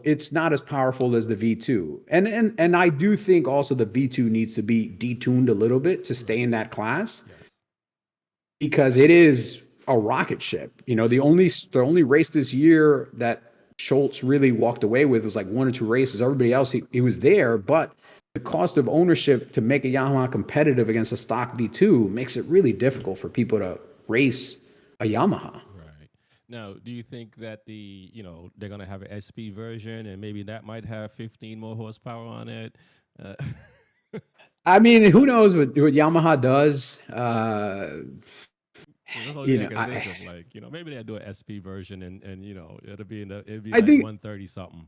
[SPEAKER 2] it's not as powerful as the V2. And I do think also the V2 needs to be detuned a little bit to stay in that class.
[SPEAKER 1] Yes.
[SPEAKER 2] Because it is a rocket ship. The only race this year that Schultz really walked away with was like 1 or 2 races. Everybody else, he was there, but the cost of ownership to make a Yamaha competitive against a stock V2 makes it really difficult for people to race a Yamaha.
[SPEAKER 1] Right. Now, do you think that they're going to have an SP version and maybe that might have 15 more horsepower on it?
[SPEAKER 2] I mean, who knows what Yamaha does?
[SPEAKER 1] That's the only thing I can think of. Like, maybe they'll do an SP version and it'd be
[SPEAKER 2] I
[SPEAKER 1] like
[SPEAKER 2] think
[SPEAKER 1] 130 something.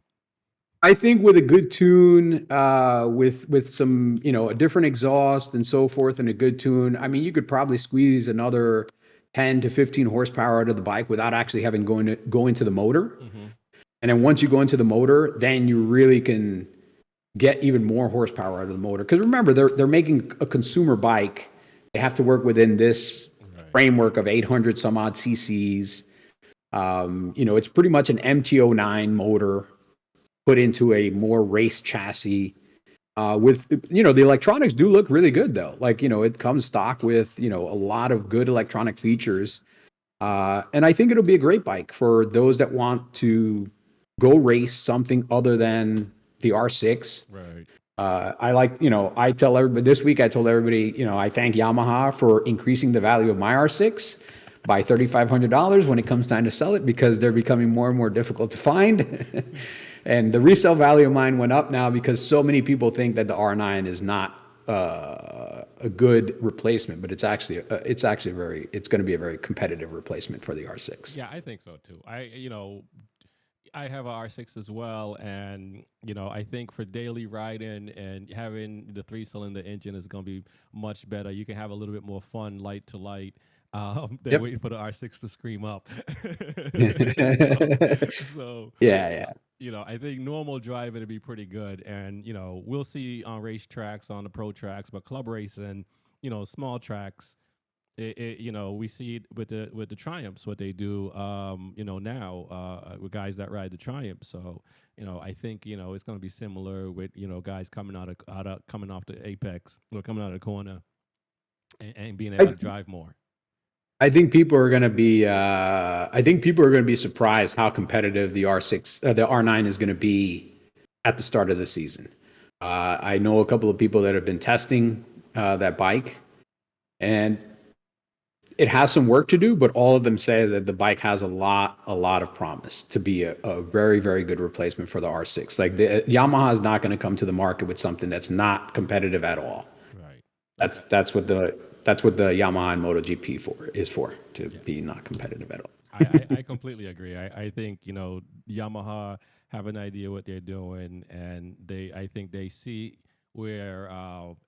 [SPEAKER 2] I think with a good tune, with some, a different exhaust and so forth, and a good tune, I mean, you could probably squeeze another 10 to 15 horsepower out of the bike without actually having go into the motor. And then once you go into the motor, then you really can get even more horsepower out of the motor. Because remember, they're making a consumer bike. They have to work within this framework of 800 some odd cc's. It's pretty much an MT09 motor put into a more race chassis. With the electronics do look really good though. Like, it comes stock with a lot of good electronic features. And I think it'll be a great bike for those that want to go race something other than the R6.
[SPEAKER 1] Right.
[SPEAKER 2] I tell everybody this week, I told everybody, I thank Yamaha for increasing the value of my R6 by $3,500 when it comes time to sell it, because they're becoming more and more difficult to find. And the resale value of mine went up now because so many people think that the R9 is not a good replacement, but it's actually it's going to be a very competitive replacement for the R6.
[SPEAKER 1] Yeah, I think so too. I have a R6 as well, and I think for daily riding and having the 3-cylinder engine is going to be much better. You can have a little bit more fun, light to light, than waiting for the R6 to scream up. so
[SPEAKER 2] yeah.
[SPEAKER 1] I think normal driving to be pretty good, and we'll see on race tracks, on the pro tracks, but club racing, small tracks, we see it with the Triumphs, what they do, now with guys that ride the Triumph. So, I think it's going to be similar with guys coming coming off the apex or coming out of the corner and being able
[SPEAKER 2] I,
[SPEAKER 1] to drive more.
[SPEAKER 2] I think people are going to be. I think people are going to be surprised how competitive the R6, the R9 is going to be at the start of the season. I know a couple of people that have been testing that bike, and it has some work to do, but all of them say that the bike has a lot of promise to be a very, very good replacement for the R6. Like Yamaha is not going to come to the market with something that's not competitive at all.
[SPEAKER 1] Right.
[SPEAKER 2] That's what the Yamaha and MotoGP for to
[SPEAKER 1] Yeah.
[SPEAKER 2] be not competitive at all.
[SPEAKER 1] I completely agree. I think Yamaha have an idea what they're doing, and I think they see where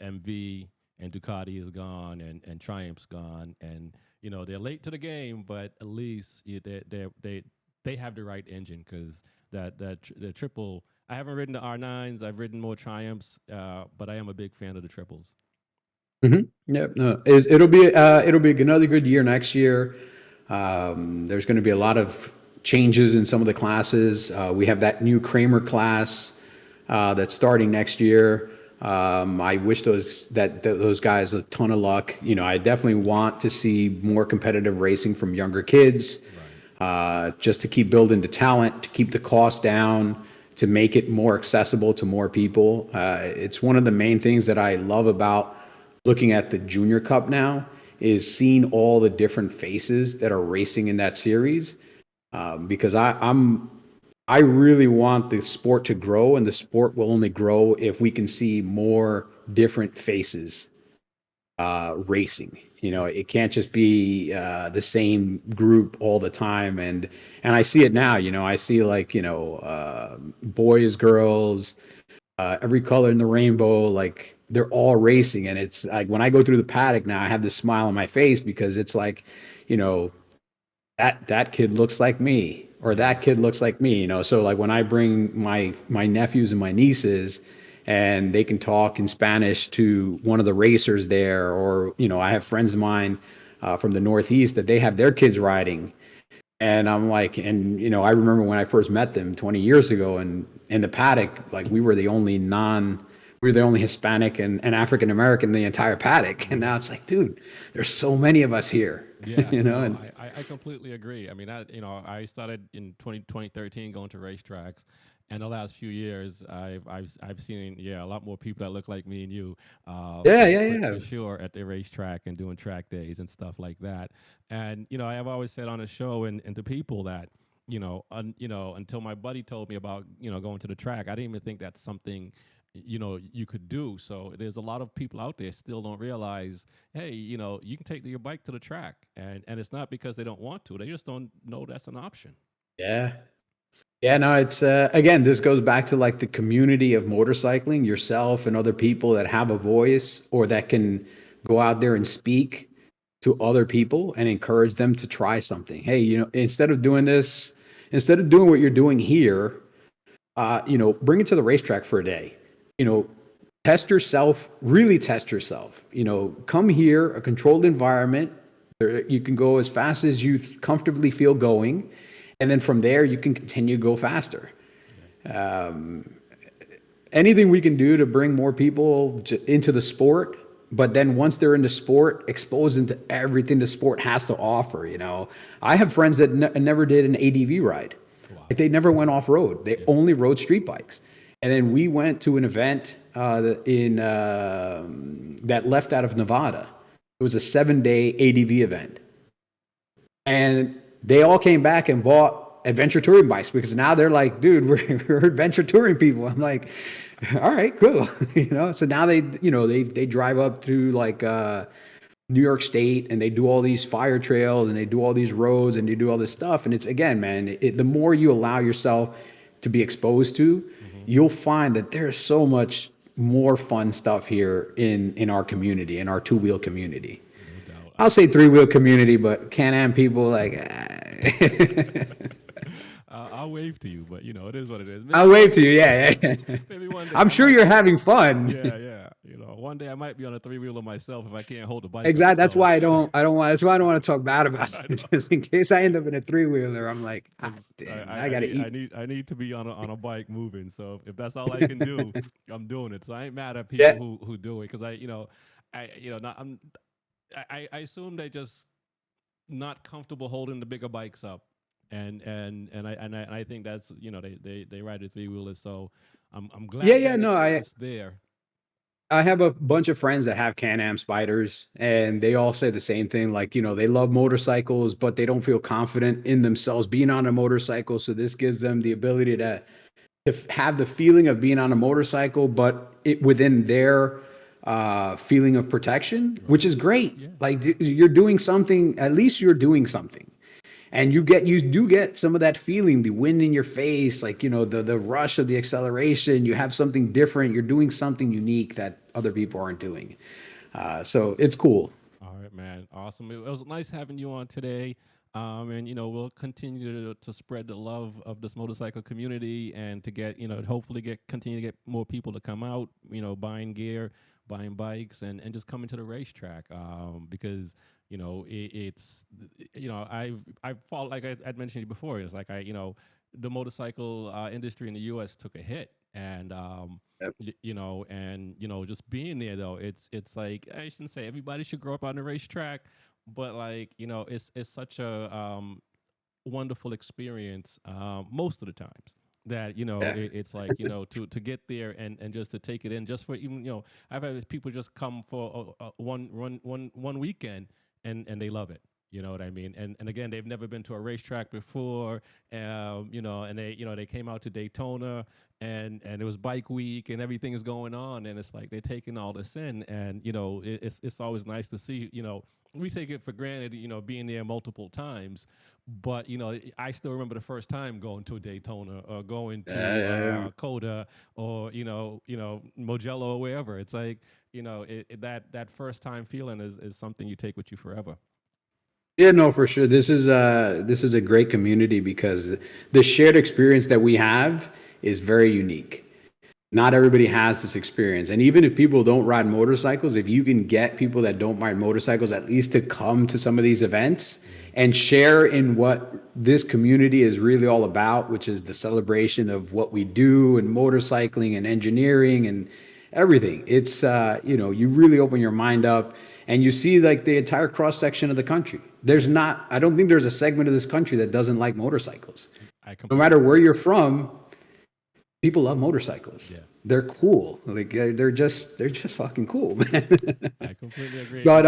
[SPEAKER 1] MV and Ducati is gone and Triumph's gone, and they're late to the game, but at least they have the right engine because the triple. I haven't ridden the R9s. I've ridden more Triumphs, but I am a big fan of the triples.
[SPEAKER 2] Yep. No, it'll be another good year next year. There's going to be a lot of changes in some of the classes. We have that new Kramer class that's starting next year. I wish those guys a ton of luck. I definitely want to see more competitive racing from younger kids, just to keep building the talent, to keep the cost down, to make it more accessible to more people. It's one of the main things that I love about looking at the Junior Cup now is seeing all the different faces that are racing in that series, because I really want the sport to grow, and the sport will only grow if we can see more different faces racing. It can't just be the same group all the time, and I see it now. I see like boys, girls, every color in the rainbow, like they're all racing, and it's like when I go through the paddock now, I have this smile on my face because it's like, you know, that kid looks like me, or that kid looks like me. So like when I bring my nephews and my nieces, and they can talk in Spanish to one of the racers there, or I have friends of mine from the Northeast that they have their kids riding. And I'm like, I remember when I first met them 20 years ago, and in the paddock, like we were the only Hispanic and African American in the entire paddock. And now it's like, dude, there's so many of us here,
[SPEAKER 1] Yeah,
[SPEAKER 2] and
[SPEAKER 1] I completely agree. I mean, I started in 2013 going to racetracks, and the last few years, I've seen a lot more people that look like me and you,
[SPEAKER 2] yeah,
[SPEAKER 1] for,
[SPEAKER 2] yeah,
[SPEAKER 1] for
[SPEAKER 2] yeah.
[SPEAKER 1] for sure at the racetrack and doing track days and stuff like that. And I have always said on the show and to people that until my buddy told me about going to the track, I didn't even think that's something you could do. So there's a lot of people out there still don't realize, hey, you can take your bike to the track, and it's not because they don't want to, they just don't know that's an option.
[SPEAKER 2] Yeah. Yeah, no, it's again, this goes back to like the community of motorcycling, yourself and other people that have a voice or that can go out there and speak to other people and encourage them to try something. Hey, instead of doing what you're doing here, bring it to the racetrack for a day. You know, test yourself, really test yourself. Come here, a controlled environment. You can go as fast as you comfortably feel going, and then from there you can continue to go faster. Um, Anything we can do to bring more people into the sport, but then once they're in the sport, expose them to everything the sport has to offer. I have friends that never did an ADV ride.
[SPEAKER 1] Wow.
[SPEAKER 2] Like they never went off road. They
[SPEAKER 1] Yeah.
[SPEAKER 2] only rode street bikes. And then we went to an event in that left out of Nevada. It was a 7-day ADV event, and they all came back and bought adventure touring bikes because now they're like, dude, we're adventure touring people. I'm like, all right, cool. So now they drive up to like New York State, and they do all these fire trails, and they do all these roads, and they do all this stuff. And it's, again, man, the more you allow yourself to be exposed to,
[SPEAKER 1] Hmm.
[SPEAKER 2] you'll find that there's so much more fun stuff here in our community, in our two-wheel community.
[SPEAKER 1] No doubt.
[SPEAKER 2] I'll say three-wheel community, but Can-Am people, like,
[SPEAKER 1] I'll wave to you, but it is what it is.
[SPEAKER 2] I'll wave to you. Yeah, yeah.
[SPEAKER 1] Maybe one day
[SPEAKER 2] I'm
[SPEAKER 1] I
[SPEAKER 2] sure
[SPEAKER 1] might.
[SPEAKER 2] you're having fun.
[SPEAKER 1] Yeah, yeah. one day I might be on a three-wheeler myself if I can't hold the bike up.
[SPEAKER 2] Exactly. That's
[SPEAKER 1] So
[SPEAKER 2] why I don't want. That's why I don't want to talk bad about
[SPEAKER 1] I
[SPEAKER 2] it.
[SPEAKER 1] know.
[SPEAKER 2] Just in case I end up in a three wheeler, I'm like, God
[SPEAKER 1] Because
[SPEAKER 2] damn, I gotta eat.
[SPEAKER 1] I need to be on a bike moving. So if that's all I can do, I'm doing it. So I ain't mad at people
[SPEAKER 2] Yeah,
[SPEAKER 1] who do it because not I assume they just not comfortable holding the bigger bikes up, and I think that's they ride the three wheelers. So I'm
[SPEAKER 2] yeah,
[SPEAKER 1] glad
[SPEAKER 2] yeah.
[SPEAKER 1] that
[SPEAKER 2] No,
[SPEAKER 1] it's there.
[SPEAKER 2] I have a bunch of friends that have Can-Am spiders, and they all say the same thing. Like, they love motorcycles, but they don't feel confident in themselves being on a motorcycle. So this gives them the ability to have the feeling of being on a motorcycle, but it within their feeling of protection, which
[SPEAKER 1] Right.
[SPEAKER 2] is great.
[SPEAKER 1] Yeah.
[SPEAKER 2] Like you're doing something. At least you're doing something, and you do get some of that feeling, the wind in your face, like the rush of the acceleration. You have something different. You're doing something unique that other people aren't doing. So it's cool.
[SPEAKER 1] All right, man. Awesome. It was nice having you on today. And we'll continue to spread the love of this motorcycle community and to get, hopefully continue to get more people to come out, buying gear, buying bikes and just coming to the racetrack. Because, it's I've fought like I'd mentioned before. It's like the motorcycle industry in the US took a hit. And
[SPEAKER 2] Yep.
[SPEAKER 1] just being there though, it's like I shouldn't say everybody should grow up on the racetrack, but like it's such a wonderful experience most of the times that
[SPEAKER 2] Yeah.
[SPEAKER 1] it's like to get there and just to take it in just for even I've had people just come for one weekend and they love it. You know what I mean? And again, they've never been to a racetrack before, and they came out to Daytona, and it was bike week, and everything is going on, and it's like they're taking all this in, and it's always nice to see. We take it for granted, being there multiple times, but I still remember the first time going to Daytona or going
[SPEAKER 2] Yeah,
[SPEAKER 1] to
[SPEAKER 2] yeah, yeah.
[SPEAKER 1] Coda or Mugello or wherever. It's like that first time feeling is something you take with you forever.
[SPEAKER 2] Yeah, no, for sure. This is a great community because the shared experience that we have is very unique. Not everybody has this experience. And even if people don't ride motorcycles, if you can get people that don't ride motorcycles at least to come to some of these events
[SPEAKER 1] Yeah.
[SPEAKER 2] and share in what this community is really all about, which is the celebration of what we do and motorcycling and engineering and everything. It's you really open your mind up and you see like the entire cross section of the country. I don't think there's a segment of this country that doesn't like motorcycles.
[SPEAKER 1] I
[SPEAKER 2] No
[SPEAKER 1] completely
[SPEAKER 2] matter where
[SPEAKER 1] agree.
[SPEAKER 2] you're from, people love motorcycles.
[SPEAKER 1] Yeah,
[SPEAKER 2] They're cool. Like they're just fucking cool, man.
[SPEAKER 1] I completely agree.
[SPEAKER 2] But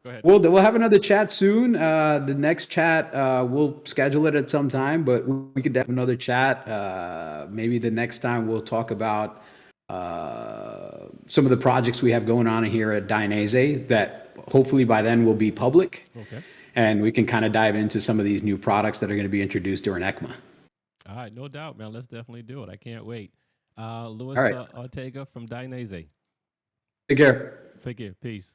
[SPEAKER 1] Go ahead.
[SPEAKER 2] we'll have another chat soon. The next chat we'll schedule it at some time, but we could have another chat. Maybe the next time we'll talk about some of the projects we have going on here at Dainese that hopefully by then will be public,
[SPEAKER 1] Okay.
[SPEAKER 2] and we can kind of dive into some of these new products that are going to be introduced during EICMA.
[SPEAKER 1] All right, no doubt, man. Let's definitely do it. I can't wait.
[SPEAKER 2] All
[SPEAKER 1] Louis
[SPEAKER 2] right,
[SPEAKER 1] Ortega from Dainese.
[SPEAKER 2] take care.
[SPEAKER 1] Take care. Peace.